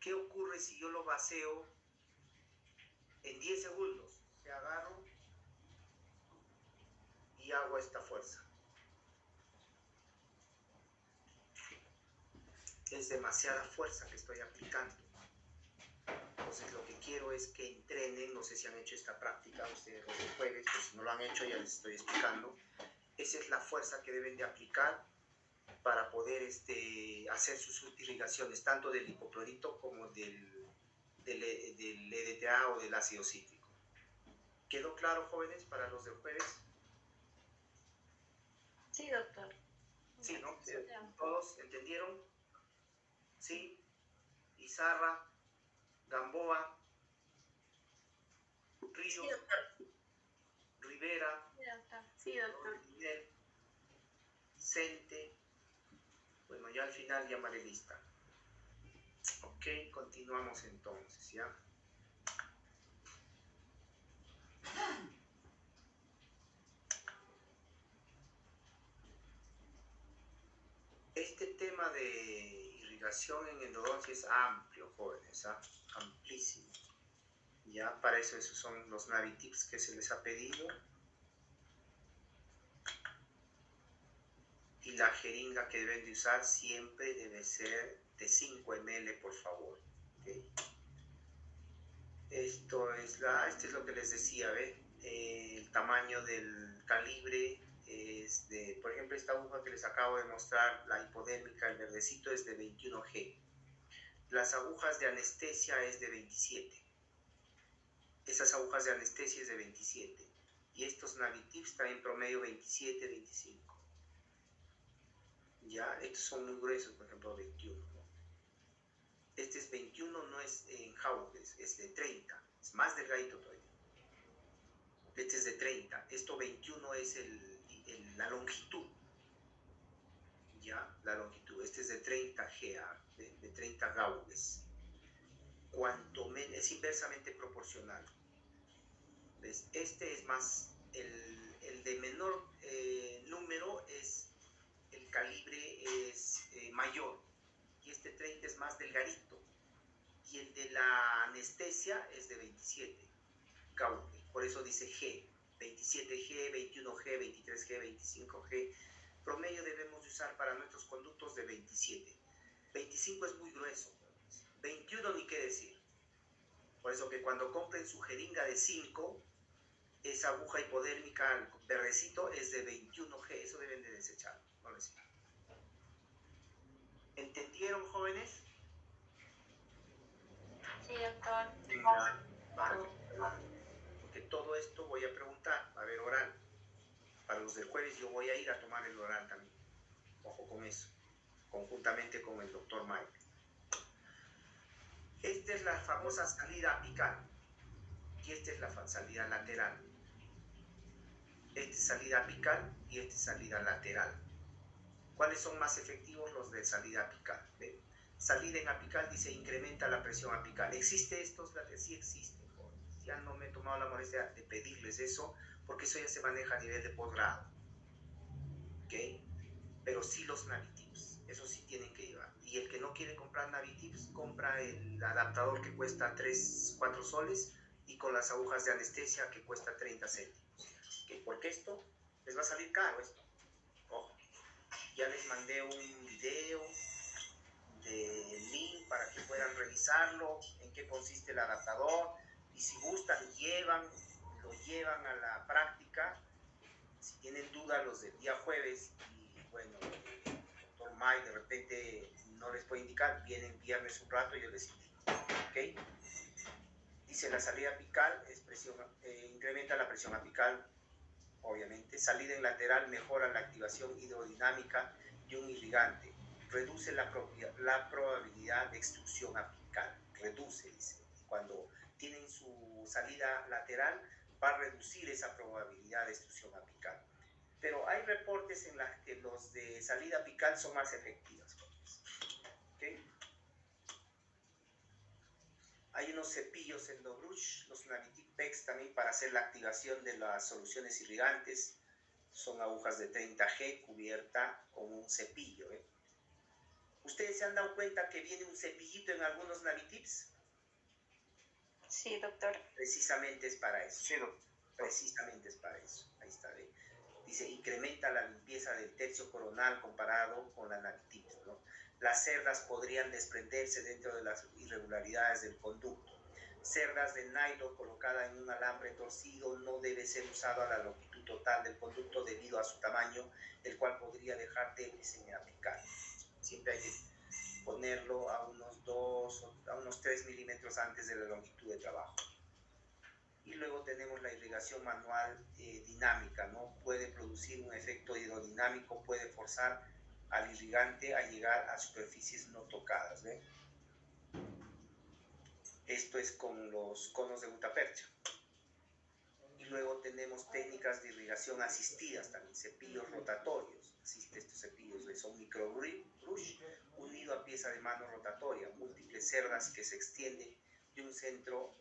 ¿Qué ocurre si yo lo vacío en 10 segundos? Te agarro y hago esta fuerza. Es demasiada fuerza que estoy aplicando. Entonces lo que quiero es que entrenen, no sé si han hecho esta práctica ustedes los jueves, pues si no lo han hecho ya les estoy explicando. Esa es la fuerza que deben de aplicar para poder hacer sus irrigaciones, tanto del hipoclorito como del EDTA o del ácido cítrico. ¿Quedó claro, jóvenes, para los del jueves? Sí, doctor. Sí, ¿no? ¿Todos entendieron? ¿Sí? Izarra, Gamboa, Ríos, Sí, doctor. Rivera, Sí, doctor. Miguel, Cente. Bueno, ya al final llamaré lista. Ok, continuamos entonces, ¿ya? Este tema de irrigación en endodoncia es amplio, jóvenes, ¿ah? Amplísimo. Ya, para eso esos son los Navitips que se les ha pedido. Y la jeringa que deben de usar siempre debe ser de 5 ml, por favor. ¿Okay? Esto es lo que les decía, ¿ve? El tamaño del calibre es de, por ejemplo, esta aguja que les acabo de mostrar, la hipodérmica, el verdecito es de 21G. Las agujas de anestesia es de 27. Esas agujas de anestesia es de 27. Y estos Navitips están en promedio 27, 25. Ya, estos son muy gruesos, por ejemplo, 21. ¿No? Este es 21, no es en Hauges, es de 30. Es más delgadito todavía. Este es de 30. Esto 21 es la longitud. Ya, la longitud. Este es de 30 GA, de 30 Gauges. Cuanto menos, es inversamente proporcional. ¿Ves? Este es más, el de menor número es, el calibre es mayor. Y este 30 es más delgadito. Y el de la anestesia es de 27 Gauge. Por eso dice G. 27G, 21G, 23G, 25G. Promedio debemos usar para nuestros conductos de 27. 25 es muy grueso. 21 ni qué decir. Por eso que cuando compren su jeringa de 5, esa aguja hipodérmica, el verdecito, es de 21G. Eso deben de desecharlo. No les sirve. ¿Entendieron, jóvenes? Sí, doctor. Porque todo esto voy a preguntar, a ver, oral. Para los del jueves yo voy a ir a tomar el oral también. Ojo con eso, conjuntamente con el doctor Mike. Esta es la famosa salida apical y esta es la salida lateral. Esta es salida apical y esta es salida lateral. ¿Cuáles son más efectivos? Los de salida apical. ¿Ve? Salida en apical, dice, incrementa la presión apical. ¿Existe esto? Sí existe. Ya no me he tomado la molestia de pedirles eso, porque eso ya se maneja a nivel de posgrado. ¿Ok? Pero sí los Navitips, eso sí tienen que llevar. Y el que no quiere comprar Navitips, compra el adaptador que cuesta 3, 4 soles y con las agujas de anestesia que cuesta 30 céntimos. ¿Okay? Porque esto les va a salir caro esto. Ojo, ya les mandé un video de link para que puedan revisarlo, en qué consiste el adaptador, y si gustan, lo llevan a la práctica. Si tienen duda los del día jueves, y bueno, el doctor May de repente no les puede indicar, vienen viernes un rato y yo les indico. ¿Okay? Dice, la salida apical es incrementa la presión apical, obviamente. Salida en lateral mejora la activación hidrodinámica de un irrigante. Reduce la probabilidad de extrusión apical. Reduce, dice. Cuando tienen su salida lateral, va a reducir esa probabilidad de extrusión apical. Pero hay reportes en los que los de salida apical son más efectivos. ¿Okay? Hay unos cepillos Endobrush, los Navitip PEX también para hacer la activación de las soluciones irrigantes. Son agujas de 30G cubierta con un cepillo. ¿Ustedes se han dado cuenta que viene un cepillito en algunos Navitips? Sí, doctor. Precisamente es para eso. Sí, doctor. Precisamente es para eso. Ahí está, ¿ve? Dice, incrementa la limpieza del tercio coronal comparado con la Navitips, ¿no? Las cerdas podrían desprenderse dentro de las irregularidades del conducto. Cerdas de nylon colocada en un alambre torcido no debe ser usado a la longitud total del conducto debido a su tamaño, el cual podría dejar debris en el apical. Siempre hay que ponerlo a unos 3 milímetros antes de la longitud de trabajo. Y luego tenemos la irrigación manual dinámica, ¿no? Puede producir un efecto hidrodinámico, puede forzar al irrigante a llegar a superficies no tocadas, ¿ven? Esto es con los conos de gutapercha. Y luego tenemos técnicas de irrigación asistidas también, cepillos rotatorios. Estos cepillos son microbrush unido a pieza de mano rotatoria, múltiples cerdas que se extienden de un centro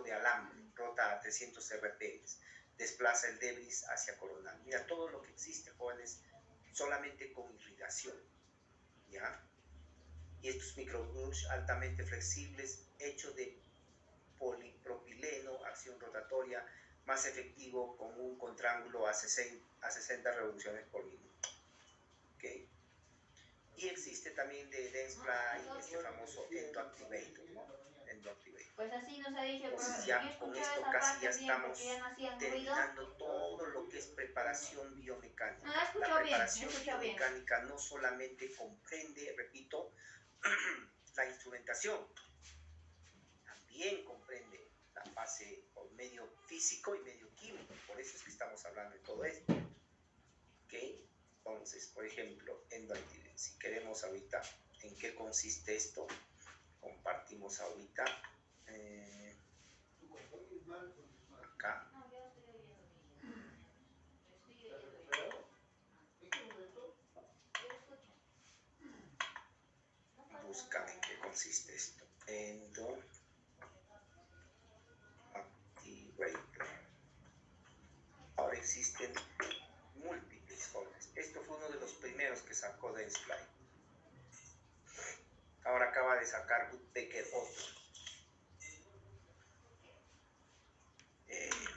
de alambre, rota a 300 RPM, desplaza el debris hacia coronal. Mira, todo lo que existe, jóvenes, solamente con irrigación, ¿ya? Y estos microbrush altamente flexibles, hechos de polipropileno, acción rotatoria, más efectivo con un contraángulo a 60 revoluciones por minuto. ¿Okay? Y existe también de Densefly, este famoso Endoactivator, ¿no? Endoactivator. Pues así nos ha dicho, Entonces ya con esto casi ya estamos terminando todo lo que es preparación biomecánica. La preparación biomecánica no solamente comprende, repito, la instrumentación, también comprende la fase o medio físico y medio químico. Por eso es que estamos hablando de todo esto. ¿Ok? Entonces, por ejemplo, Endoactivator. Si queremos ahorita en qué consiste esto, compartimos ahorita. Acá. Busca en qué consiste esto. Endoactivator. Ahora existen múltiples jóvenes. Esto fue uno de los primeros que sacó Densefly. Ahora acaba de sacar Woodpecker otro.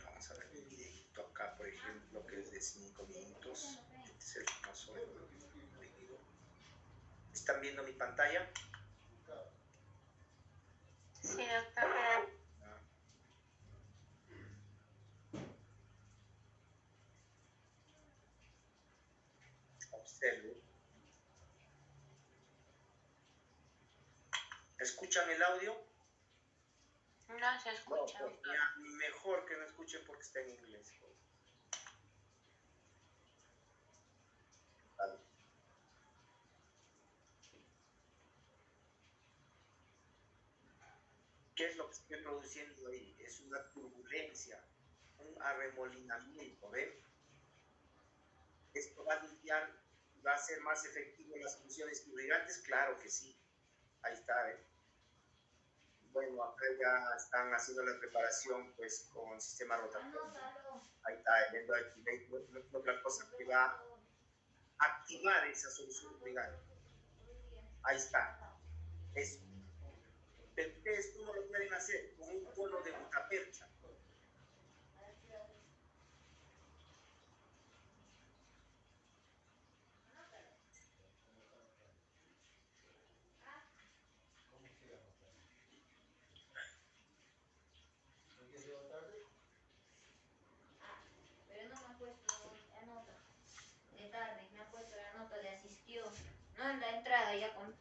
Vamos a ver un videito acá, por ejemplo, que es de 5 minutos. Este es el famoso video. ¿Están viendo mi pantalla? Sí, doctor. Observen. ¿Escuchan el audio? No se escucha. No, pues ya, mejor que no escuchen porque está en inglés. Vale. ¿Qué es lo que estoy produciendo ahí? Es una turbulencia, un arremolinamiento, ¿ven? Esto va a ¿Va a ser más efectivo en las soluciones irrigantes? Claro que sí. Ahí está, ¿eh? Bueno, acá ya están haciendo la preparación pues con sistema rotatorio. Ahí está, el endoactivator, no es otra cosa que va a activar esa solución irrigante. Ahí está. Eso. Pero ustedes cómo lo pueden hacer con un cono de gutapercha. ¿Cómo se llama? ¿No quieres llevar tarde? Pero no me ha puesto la nota de tarde, me ha puesto la nota de asistió. No en la entrada ya con...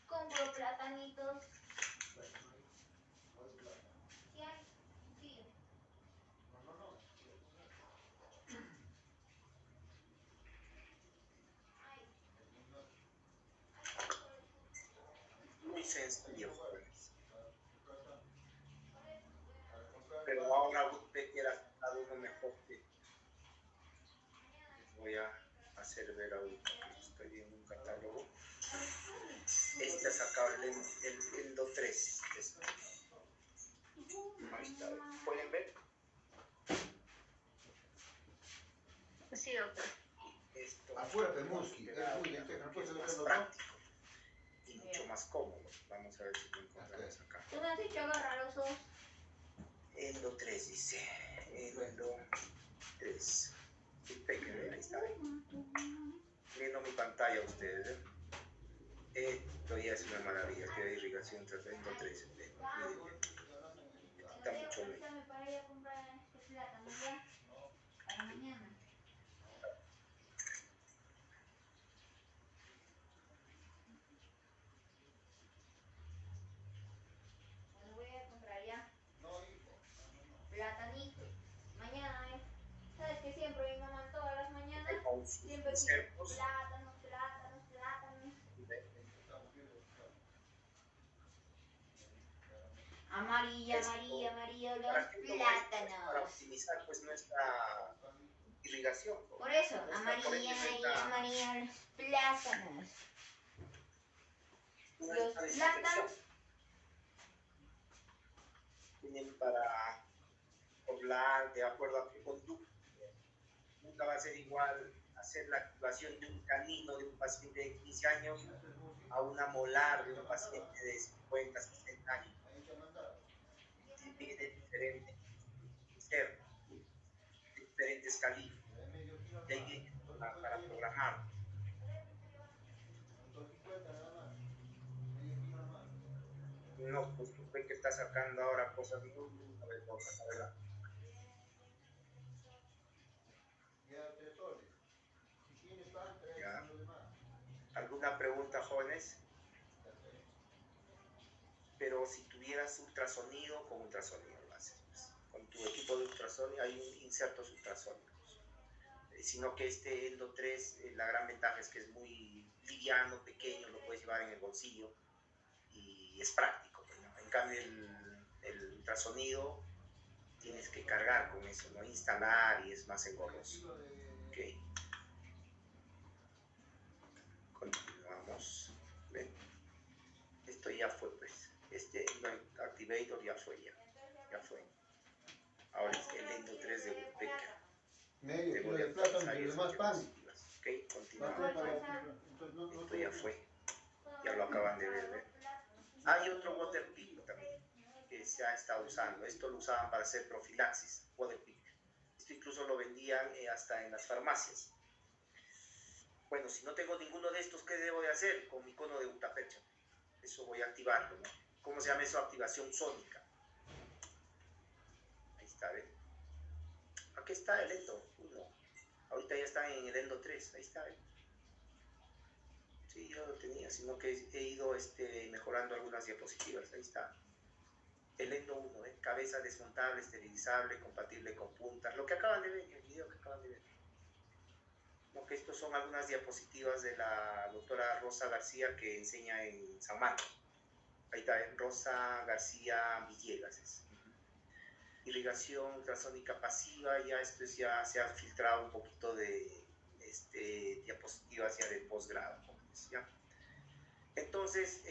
Compro platanitos. ¿Sí hay? Sí. No. Ay, Muy sencillo, jóvenes. Para tu casa, por eso voy a... para comprar Pero pan. ahora usted quiera sacar uno mejor que Mañana les voy a hacer ver ahorita que estoy viendo un catálogo. Este ha sacado el Endo 3. Ahí está. ¿Pueden ver? Sí, doctor. Esto Apúrate, Muski. Eres muy lenteja. ¿No puedes es hacer más los dos? práctico y mucho más cómodo. Vamos a ver si lo encontramos acá. Tú me has dicho agarrar los dos. Endo 3 dice. Endo 3. Ahí está. Viendo mi pantalla ustedes. Esto ya es una maravilla. Que irrigación tras Endo 3. Está mucho mejor. Avísame para ir a comprar este plátano ya. Para mañana. Bueno, voy a comprar ya. No, hijo. Platanitos. Mañana es. ¿Sabes que siempre mi mamá todas las mañanas Con sus siempre pide insertos. plátanos, plátanos, plátanos? Amarilla, Esto, amarilla, amarilla, los ¿para qué tomo esto? Para plátanos. optimizar pues nuestra irrigación. Por eso, Nuestra amarilla, corriente amarilla, amarilla, los plátanos. Los nuestra plátanos. desinfección. Tienen para poblar de acuerdo a qué conducta. Nunca va a ser igual hacer la activación de un canino de un paciente de 15 años a una molar de un paciente de 50, 60 años. Tiene diferentes ser, diferentes calibres. Y hay que para programar. No, pues ve que está sacando ahora cosas muy novedosas. A ver, ya. ¿Alguna pregunta, jóvenes? Pero si tuvieras ultrasonido, con ultrasonido lo haces. Pues. Con tu equipo de ultrasonido hay insertos ultrasónicos. Sino que este Endo 3, la gran ventaja es que es muy liviano, pequeño, lo puedes llevar en el bolsillo y es práctico. ¿No? En cambio, el ultrasonido tienes que cargar con eso, ¿no? Instalar y es más engorroso. Okay. Continuamos. ¿Ven? Esto ya fue, pues. Este Activator ya fue, ya fue. Ahora es el Endo 3 de Woodpecker. Medio kilo de plátano y los demás pan. Ok, continuamos. Esto ya fue. Ya lo acaban de ver. Hay otro water pick también que se ha estado usando. Esto lo usaban para hacer profilaxis, water pick. Esto incluso lo vendían hasta en las farmacias. Bueno, si no tengo ninguno de estos, ¿qué debo de hacer con mi cono de gutapercha? Eso voy a activarlo, ¿no? ¿Cómo se llama eso? Activación sónica. Ahí está, ¿ven? Aquí está el endo 1. Ahorita ya está en el endo 3. Ahí está, ¿ven? Sí, yo lo tenía, sino que he ido mejorando algunas diapositivas. Ahí está. El endo 1, ¿eh? Cabeza desmontable, esterilizable, compatible con puntas. Lo que acaban de ver en el video que acaban de ver. No, que estos son algunas diapositivas de la doctora Rosa García que enseña en San Marcos. Ahí está, Rosa García Villegas. Irrigación ultrasónica pasiva, ya esto ya se ha filtrado un poquito de diapositivas ya de posgrado, ¿ya? Entonces,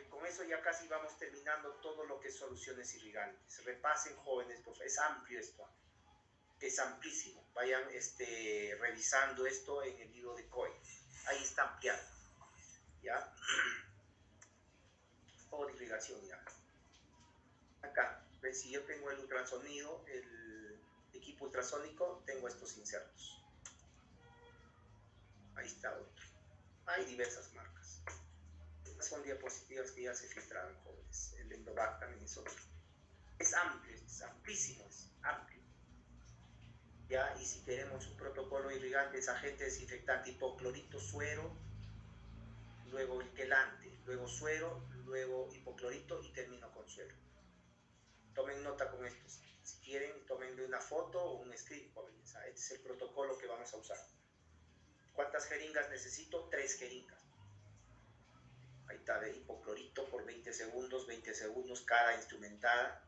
con eso ya casi vamos terminando todo lo que es soluciones irrigantes. Repasen, jóvenes, por favor. Es amplio esto, es amplísimo. Vayan revisando esto en el libro de COE. Ahí está ampliado, ¿ya? O de irrigación, ya. Acá, ¿ves? Si yo tengo el ultrasonido, el equipo ultrasónico, tengo estos insertos. Ahí está otro. Hay diversas marcas. Estas son diapositivas que ya se filtraron, jóvenes. El Endovac también es otro. Es amplio, es amplísimo, es amplio. ¿Ya? Y si queremos un protocolo irrigante, es agente desinfectante hipoclorito, suero, luego el quelante, luego suero, luego hipoclorito y termino con suero. Tomen nota con estos. Si quieren, tomenle una foto o un script. Este es el protocolo que vamos a usar. ¿Cuántas jeringas necesito? 3 jeringas. Ahí está, de hipoclorito por 20 segundos cada instrumentada.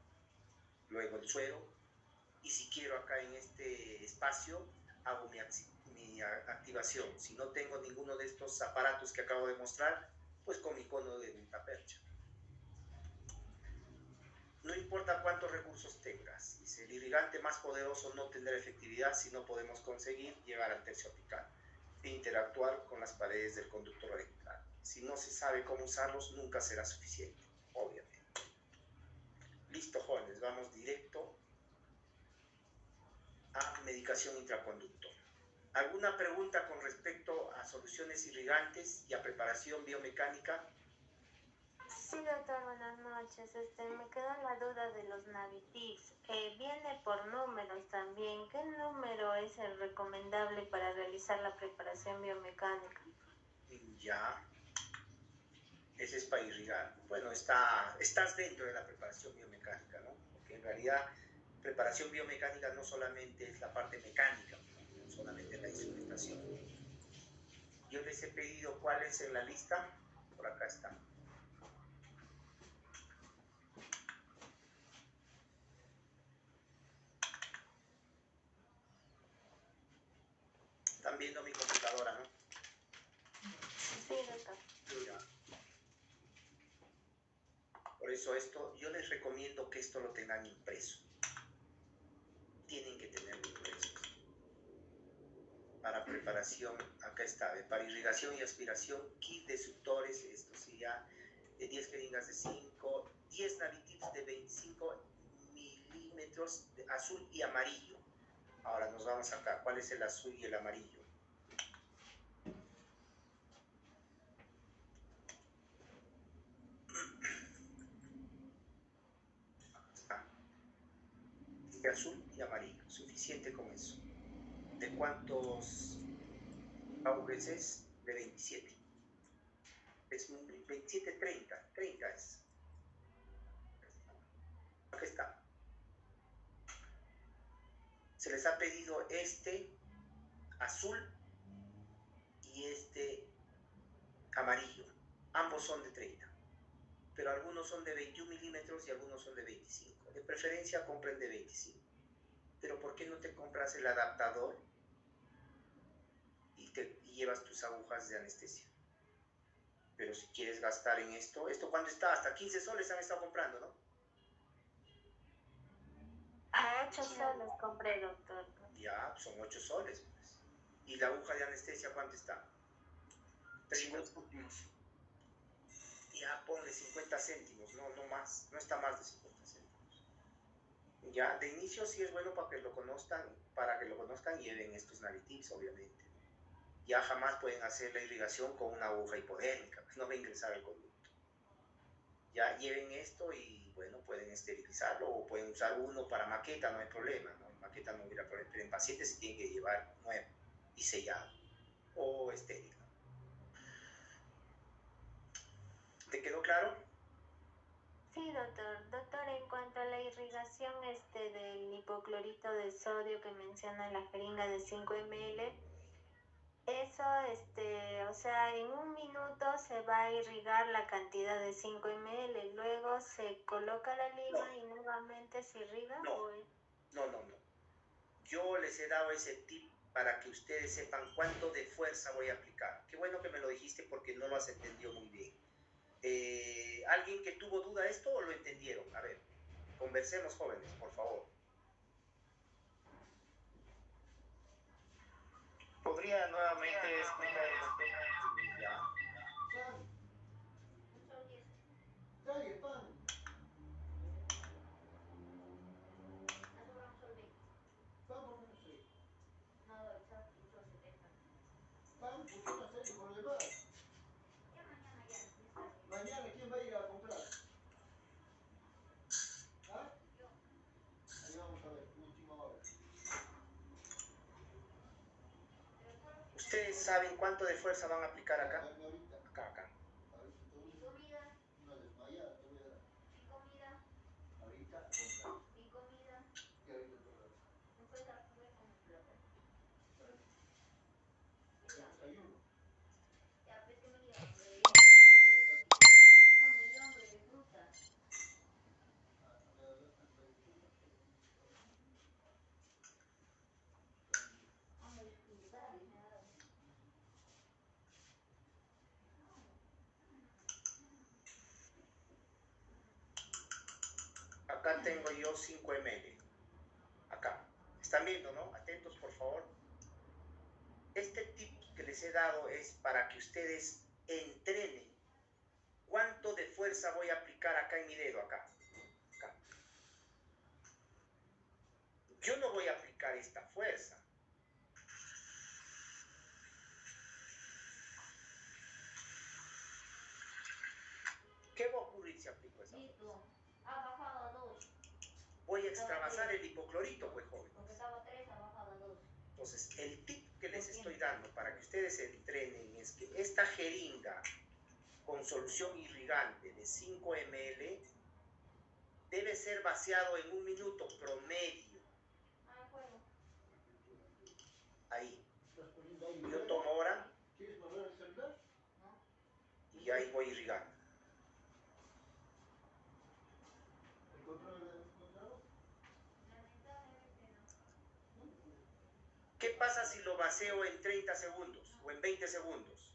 Luego el suero. Y si quiero acá en este espacio, hago mi activación. Si no tengo ninguno de estos aparatos que acabo de mostrar, pues con mi cono de gutapercha. No importa cuántos recursos tengas. Dice, el irrigante más poderoso no tendrá efectividad si no podemos conseguir llegar al tercio apical e interactuar con las paredes del conducto radicular. Si no se sabe cómo usarlos, nunca será suficiente, obviamente. Listo, jóvenes, vamos directo a medicación intraconducto. ¿Alguna pregunta con respecto a soluciones irrigantes y a preparación biomecánica? Sí, doctor, buenas noches. Me queda la duda de los Navitips. Viene por números también. ¿Qué número es el recomendable para realizar la preparación biomecánica? Ya, ese es para irrigar. Bueno, estás dentro de la preparación biomecánica, ¿no? Porque en realidad preparación biomecánica no solamente es la parte mecánica, no solamente la instrumentación. Yo les he pedido cuáles en la lista, por acá están. Están viendo mi computadora, ¿no? Sí, doctor. Ya. Por eso yo les recomiendo que esto lo tengan impreso. Tienen que tenerlo impreso. Para preparación, acá está, para irrigación y aspiración, kit de suctores, esto sería de 10 jeringas de 5, 10 Navitips de 25 milímetros de azul y amarillo. Ahora nos vamos acá, ¿cuál es el azul y el amarillo? De azul y amarillo, suficiente con eso. ¿De cuántos auges es? De 27. Es 27, 30 es. Aquí está. Se les ha pedido este azul y este amarillo. Ambos son de 30. Pero algunos son de 21 milímetros y algunos son de 25. De preferencia compren de 25. Pero ¿por qué no te compras el adaptador y llevas tus agujas de anestesia? Pero si quieres gastar en esto ¿cuánto está? Hasta 15 soles han estado comprando, ¿no? A 8 soles compré, doctor. Ya, son 8 soles, pues. ¿Y la aguja de anestesia cuánto está? 50 céntimos. Ya, ponle 50 céntimos, no más, no está más de 50 céntimos. Ya, de inicio sí es bueno para que lo conozcan, lleven estos Navitips, obviamente. Ya jamás pueden hacer la irrigación con una aguja hipodérmica, pues no va a ingresar al conducto. Ya lleven esto y bueno, pueden esterilizarlo o pueden usar uno para maqueta, no hay problema, ¿no? En maqueta no hubiera problema, pero en pacientes se tiene que llevar nuevo y sellado o estéril. ¿Te quedó claro? Sí, doctor. Doctor, en cuanto a la irrigación del hipoclorito de sodio que menciona la jeringa de 5 ml, eso, o sea, en un minuto se va a irrigar la cantidad de 5 ml, luego se coloca la lima y nuevamente se irriga. No. Yo les he dado ese tip para que ustedes sepan cuánto de fuerza voy a aplicar. Qué bueno que me lo dijiste porque no lo has entendido muy bien. ¿Alguien que tuvo duda de esto o lo entendieron? A ver, conversemos, jóvenes, por favor. ¿Podría nuevamente explicar? Ya. Trae el pan. Pan, ¿por qué no sé? Pan funciona serio por lo demás. Mañana, ¿quién va a ir a comprar? ¿Ah? Ahí vamos a ver, última hora. ¿Ustedes saben cuánto de fuerza van a aplicar acá? Dame ahorita. Acá. Ahorita te voy a... Una desmayada te voy a dar. Ahorita, compra. Y ahorita te voy a dar. El desayuno. Acá tengo yo 5 ml. Acá. ¿Están viendo, no? Atentos, por favor. Este tip que les he dado es para que ustedes entrenen cuánto de fuerza voy a aplicar acá en mi dedo, acá. Yo no voy a aplicar esta fuerza. ¿Qué va a ocurrir si aplico esa fuerza? Ha bajado a 2. Voy a extravasar el hipoclorito, pues, jóvenes. Porque estaba 3, ha bajado a 2. Entonces, el tip que les estoy dando para que ustedes entrenen es que esta jeringa con solución irrigante de 5 ml debe ser vaciado en un minuto promedio. Ahí. Yo tomo ahora ¿Quieres volver al celular? y ahí voy irrigando. ¿El control lo has encontrado? ¿Qué pasa si lo vacío en 30 segundos o en 20 segundos?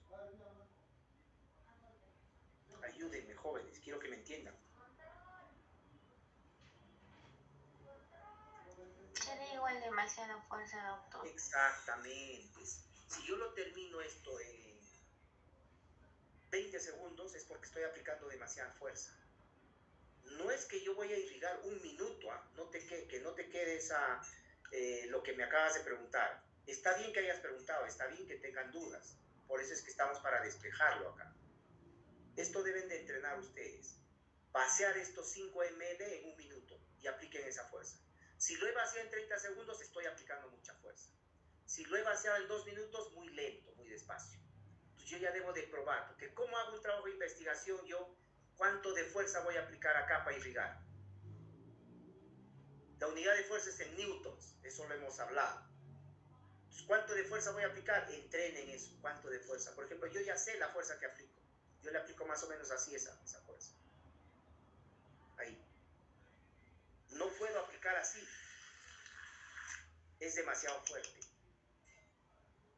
Ayúdenme, jóvenes, quiero que me entiendan. Sería igual demasiada fuerza, doctor. Exactamente. Si yo lo termino esto en 20 segundos es porque estoy aplicando demasiada fuerza. No es que yo voy a irrigar un minuto, que no te quede lo que me acabas de preguntar. Está bien que hayas preguntado, está bien que tengan dudas. Por eso es que estamos para despejarlo acá. Esto deben de entrenar ustedes. Vaciar estos 5 ml en un minuto y apliquen esa fuerza. Si lo he vaciado en 30 segundos, estoy aplicando mucha fuerza. Si lo he vaciado en 2 minutos, muy lento, muy despacio. Entonces yo ya debo de probar, porque ¿cómo hago un trabajo de investigación yo? ¿Cuánto de fuerza voy a aplicar acá para irrigar? La unidad de fuerza es en newtons, eso lo hemos hablado. Entonces, ¿cuánto de fuerza voy a aplicar? Entrenen eso, ¿cuánto de fuerza? Por ejemplo, yo ya sé la fuerza que aplico. Yo le aplico más o menos así esa fuerza. Ahí. No puedo aplicar así. Es demasiado fuerte.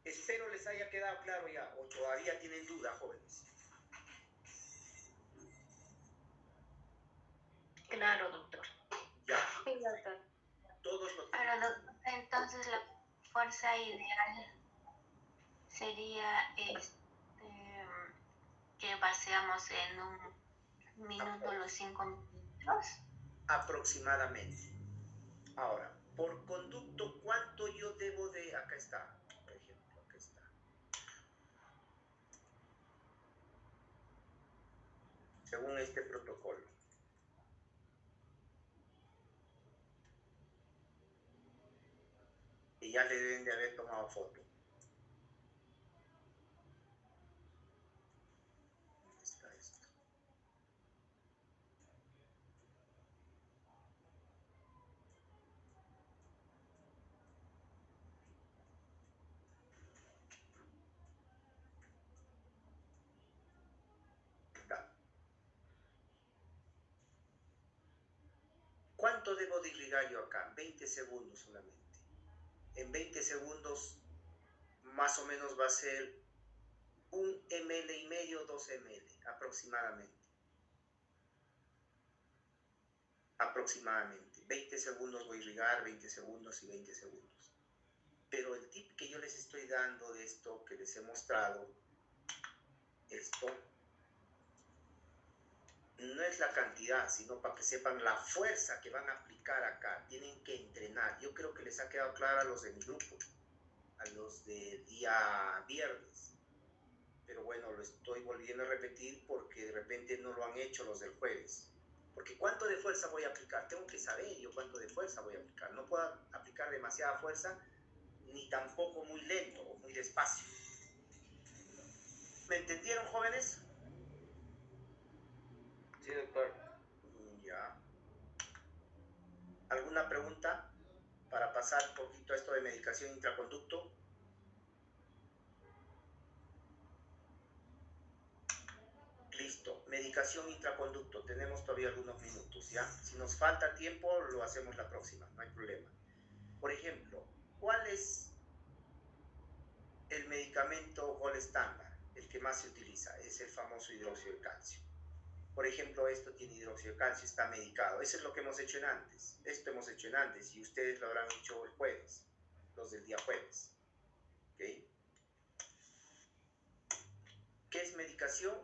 Espero les haya quedado claro ya, o todavía tienen duda, jóvenes. Claro, doctor. Ya. Sí, doctor. Todos lo Pero doctor, entonces la fuerza ideal sería que vaciamos en un minuto los 5 minutos. aproximadamente. Ahora, por conducto, ¿cuánto yo debo de...? Acá está, por ejemplo, acá está. según este protocolo. Y ya le deben de haber tomado foto. ¿Dónde está esto? Está. ¿Cuánto debo de irrigar yo acá? 20 segundos solamente. En 20 segundos más o menos va a ser 1,5 ml, 2 ml aproximadamente. Aproximadamente. 20 segundos voy a irrigar, 20 segundos y 20 segundos. Pero el tip que yo les estoy dando de esto que les he mostrado, esto no es la cantidad, sino para que sepan la fuerza que van a aplicar acá. Tienen que entrenar. Yo creo que les ha quedado claro a los de mi grupo, a los del día viernes. Pero bueno, lo estoy volviendo a repetir porque de repente no lo han hecho los del jueves. Porque ¿cuánto de fuerza voy a aplicar? Tengo que saber yo cuánto de fuerza voy a aplicar. No puedo aplicar demasiada fuerza, ni tampoco muy lento o muy despacio. ¿Me entendieron, jóvenes? Sí, doctor. Ya. ¿Alguna pregunta para pasar un poquito a esto de medicación intraconducto? Listo. Medicación intraconducto. Tenemos todavía algunos minutos, ¿ya? Si nos falta tiempo, lo hacemos la próxima. No hay problema. Por ejemplo, ¿cuál es el medicamento gold estándar? El que más se utiliza es el famoso hidróxido de calcio. Por ejemplo, esto tiene hidróxido de calcio, está medicado. Eso es lo que hemos hecho en antes. Esto hemos hecho en antes y ustedes lo habrán hecho el jueves, los del día jueves. ¿Ok? ¿Qué es medicación?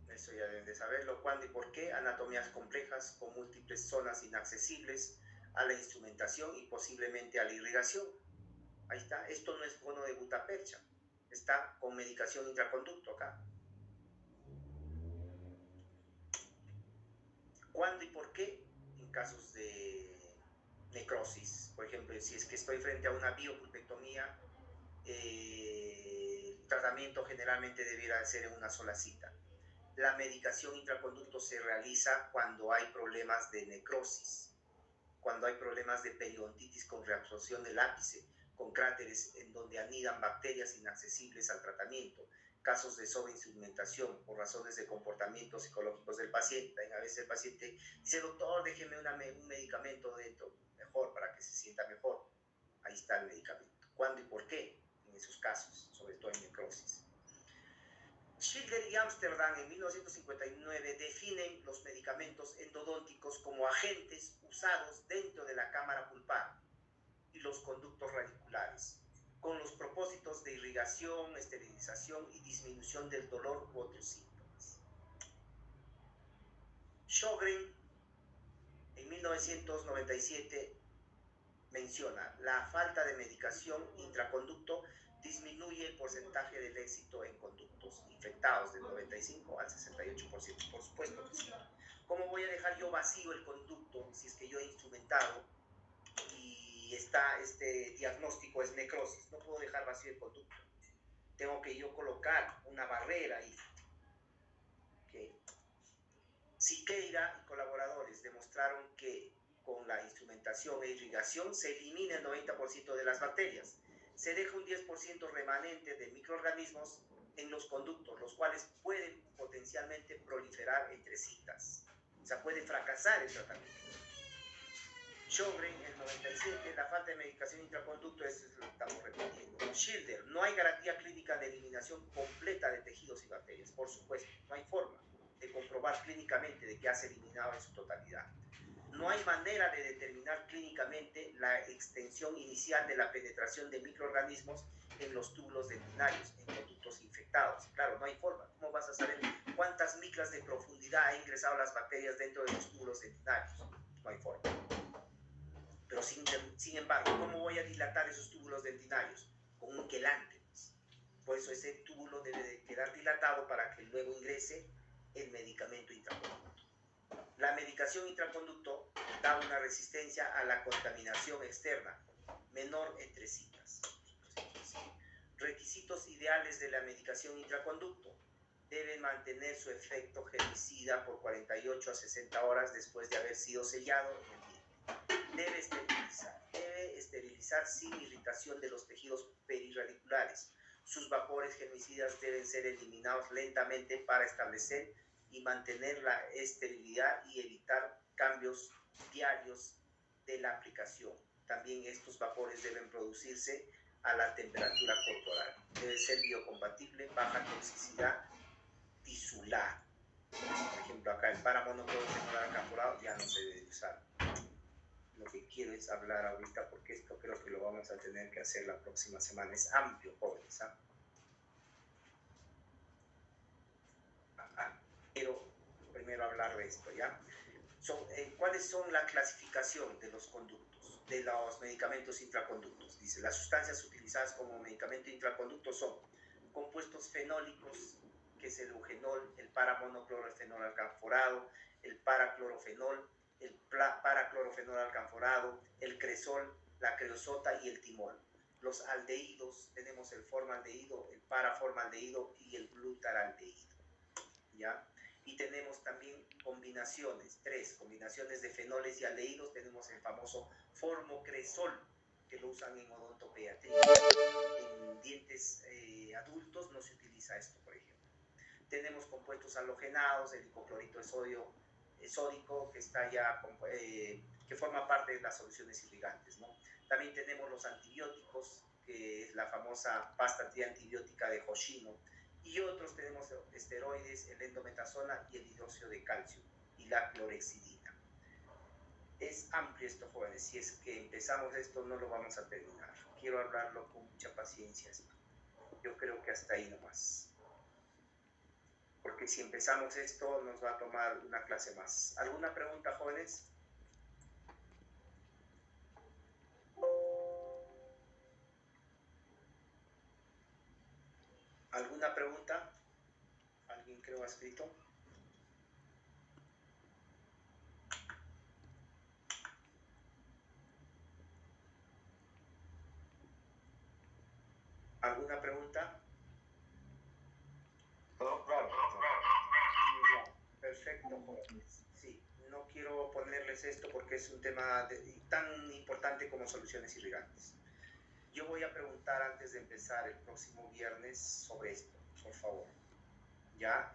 Eso ya deben de saberlo. ¿Cuándo y por qué? Anatomías complejas con múltiples zonas inaccesibles a la instrumentación y posiblemente a la irrigación. Ahí está. Esto no es cono de butapercha. Está con medicación intraconducto acá. ¿Cuándo y por qué? En casos de necrosis. Por ejemplo, si es que estoy frente a una biopulpectomía, el tratamiento generalmente debiera ser en una sola cita. La medicación intraconducto se realiza cuando hay problemas de necrosis, cuando hay problemas de periodontitis con reabsorción del ápice, con cráteres en donde anidan bacterias inaccesibles al tratamiento, casos de sobreinstrumentación por razones de comportamientos psicológicos del paciente. A veces el paciente dice, doctor, déjeme un medicamento dentro, mejor, para que se sienta mejor. Ahí está el medicamento. ¿Cuándo y por qué? En esos casos, sobre todo en necrosis. Schilder y Amsterdam en 1959 definen los medicamentos endodónticos como agentes usados dentro de la cámara pulpar y los conductos radiculares, con los propósitos de irrigación, esterilización y disminución del dolor u otros síntomas. Sjögren en 1997 menciona la falta de medicación intraconducto disminuye el porcentaje del éxito en conductos infectados del 95 al 68%. Por supuesto que sí. ¿Cómo voy a dejar yo vacío el conducto si es que yo he instrumentado y está este diagnóstico es necrosis? No puedo dejar vacío el conducto. Tengo que yo colocar una barrera ahí. ¿Okay? Siqueira y colaboradores demostraron que con la instrumentación e irrigación se elimina el 90% de las bacterias. Se deja un 10% remanente de microorganismos en los conductos, los cuales pueden potencialmente proliferar entre citas. O sea, puede fracasar el tratamiento. Sjögren, en el 97, la falta de medicación intraconducto, eso lo estamos repitiendo. Schilder, no hay garantía clínica de eliminación completa de tejidos y bacterias. Por supuesto, no hay forma de comprobar clínicamente de que has eliminado en su totalidad. No hay manera de determinar clínicamente la extensión inicial de la penetración de microorganismos en los túbulos dentinarios, en conductos infectados. Claro, no hay forma. ¿Cómo vas a saber cuántas micras de profundidad ha ingresado las bacterias dentro de los túbulos dentinarios? No hay forma. Pero sin embargo, ¿cómo voy a dilatar esos túbulos dentinarios? Con un quelante. Por eso ese túbulo debe de quedar dilatado para que luego ingrese el medicamento intraconducto. La medicación intraconducto da una resistencia a la contaminación externa, menor entre citas. Requisitos ideales de la medicación intraconducto. Deben mantener su efecto germicida por 48 a 60 horas después de haber sido sellado en el diente. Debe esterilizar sin irritación de los tejidos perirradiculares. Sus vapores germicidas deben ser eliminados lentamente para establecer y mantener la esterilidad y evitar cambios diarios de la aplicación. También estos vapores deben producirse a la temperatura corporal. Debe ser biocompatible, baja toxicidad tisular. Por ejemplo, acá el paramonoclorofenol alcanforado ya no se debe usar. Lo que quiero es hablar ahorita, porque esto creo que lo vamos a tener que hacer la próxima semana. Es amplio, jóvenes. Quiero primero hablar de esto, ¿ya? ¿Cuáles son la clasificación de los conductos, de los medicamentos intraconductos? Dice, las sustancias utilizadas como medicamento intraconducto son compuestos fenólicos, que es el eugenol, el paramonoclorofenol alcanforado, el paraclorofenol, el paraclorofenol alcanforado, el cresol, la creosota y el timol. Los aldehídos, tenemos el formaldehído, el paraformaldehído y el glutaraldehído, ¿ya? Y tenemos también combinaciones, 3 combinaciones de fenoles y aldehídos. Tenemos el famoso formocresol, que lo usan en odontopediatría. En dientes adultos no se utiliza esto, por ejemplo. Tenemos compuestos halogenados, el hipoclorito de sodio sódico, que está ya que forma parte de las soluciones irrigantes, ¿no? También tenemos los antibióticos, que es la famosa pasta triantibiótica de Hoshino, y otros tenemos esteroides, el endometasona y el hidróxido de calcio y la clorexidina. Es amplio esto, jóvenes. Si es que empezamos esto, no lo vamos a terminar. Quiero hablarlo con mucha paciencia esto. Yo creo que hasta ahí nomás. Porque si empezamos esto, nos va a tomar una clase más. ¿Alguna pregunta, jóvenes? ¿Alguna pregunta? ¿Alguien creo ha escrito? ¿Alguna pregunta? Todo claro. Perfecto, jóvenes. Sí, no quiero ponerles esto porque es un tema tan importante como soluciones irrigantes. Yo voy a preguntar antes de empezar el próximo viernes sobre esto, por favor. Ya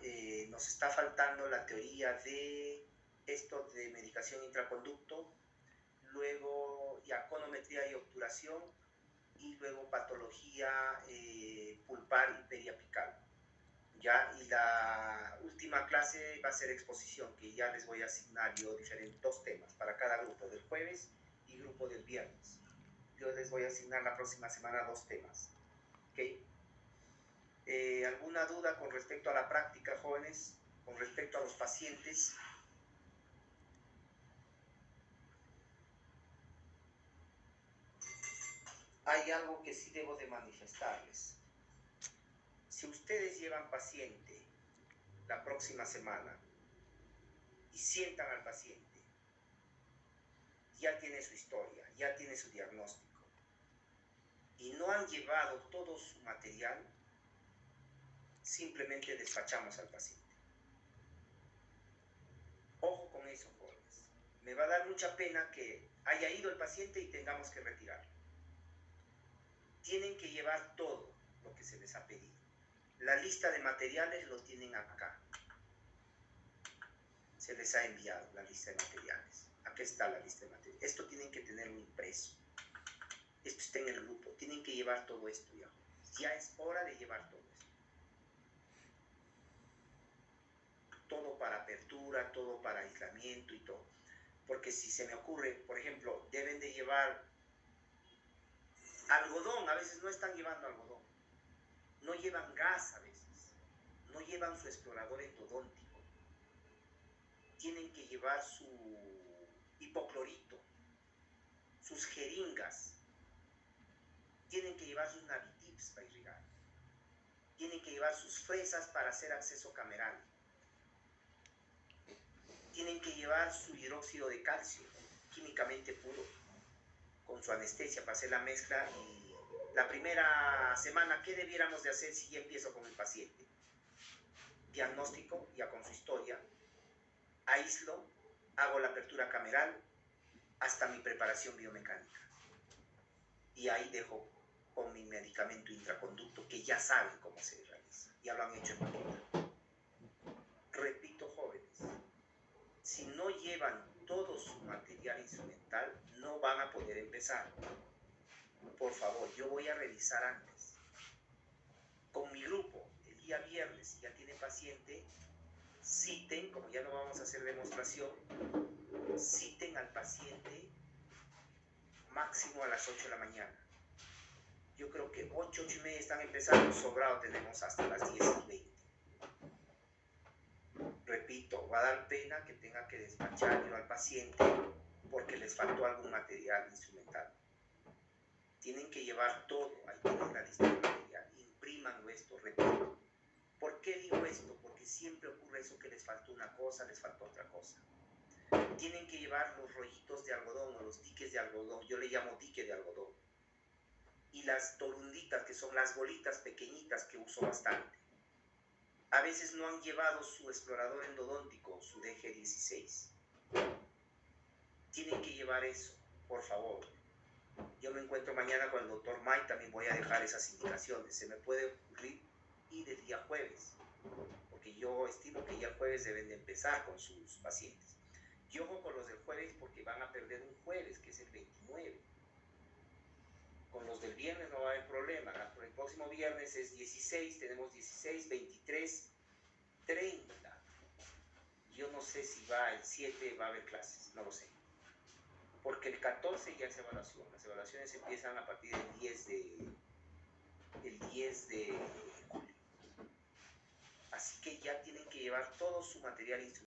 nos está faltando la teoría de esto de medicación intraconducto, luego iaconometría y obturación, y luego patología pulpar y periapical. Ya, y la última clase va a ser exposición, que ya les voy a asignar yo dos temas para cada grupo del jueves y grupo del viernes. Yo les voy a asignar la próxima semana 2 temas. ¿Okay? ¿Alguna duda con respecto a la práctica, jóvenes? Con respecto a los pacientes. Hay algo que sí debo de manifestarles. Si ustedes llevan paciente la próxima semana y sientan al paciente, ya tiene su historia, ya tiene su diagnóstico, y no han llevado todo su material, simplemente despachamos al paciente. Ojo con eso, jóvenes. Me va a dar mucha pena que haya ido el paciente y tengamos que retirarlo. Tienen que llevar todo lo que se les ha pedido. La lista de materiales lo tienen acá. Se les ha enviado la lista de materiales. Aquí está la lista de materiales. Esto tienen que tenerlo impreso. Esto está en el grupo. Tienen que llevar todo esto ya. Ya es hora de llevar todo esto. Todo para apertura, todo para aislamiento y todo. Porque si se me ocurre, por ejemplo, deben de llevar algodón. A veces no están llevando algodón. No llevan gas a veces. No llevan su explorador endodóntico. Tienen que llevar su hipoclorito, sus jeringas. Tienen que llevar sus navitips para irrigar. Tienen que llevar sus fresas para hacer acceso cameral. Tienen que llevar su hidróxido de calcio, químicamente puro, con su anestesia para hacer la mezcla. Y la primera semana, ¿qué debiéramos de hacer si ya empiezo con el paciente? Diagnóstico, ya con su historia, aíslo, hago la apertura cameral hasta mi preparación biomecánica. Y ahí dejo con mi medicamento intraconducto, que ya saben cómo se realiza, ya lo han hecho en Paquita. Repito, jóvenes, si no llevan todo su material instrumental, no van a poder empezar. Por favor, yo voy a revisar antes. Con mi grupo, el día viernes, si ya tiene paciente, citen, como ya no vamos a hacer demostración, citen al paciente máximo a las 8 de la mañana. Yo creo que 8, 8 y media están empezando, sobrado tenemos hasta las 10 y 20. Repito, va a dar pena que tenga que despachar yo al paciente porque les faltó algún material instrumental. Tienen que llevar todo, ahí tienen la lista de material, imprímanlo esto, repito. ¿Por qué digo esto? Porque siempre ocurre eso, que les faltó una cosa, les faltó otra cosa. Tienen que llevar los rollitos de algodón o los diques de algodón, yo le llamo dique de algodón. Y las torunditas, que son las bolitas pequeñitas que uso bastante. A veces no han llevado su explorador endodóntico, su DG16. Tienen que llevar eso, por favor. Yo me encuentro mañana con el doctor Mike, también voy a dejar esas indicaciones. Se me puede ocurrir ir el día jueves, porque yo estimo que ya el jueves deben de empezar con sus pacientes. Yo ojo con los del jueves porque van a perder un jueves, que es el 29. Con los del viernes no va a haber problema. El próximo viernes es 16, tenemos 16, 23, 30. Yo no sé si va el 7, va a haber clases, no lo sé. Porque el 14 ya es evaluación. Las evaluaciones empiezan a partir del 10 de julio. Así que ya tienen que llevar todo su material instrumental.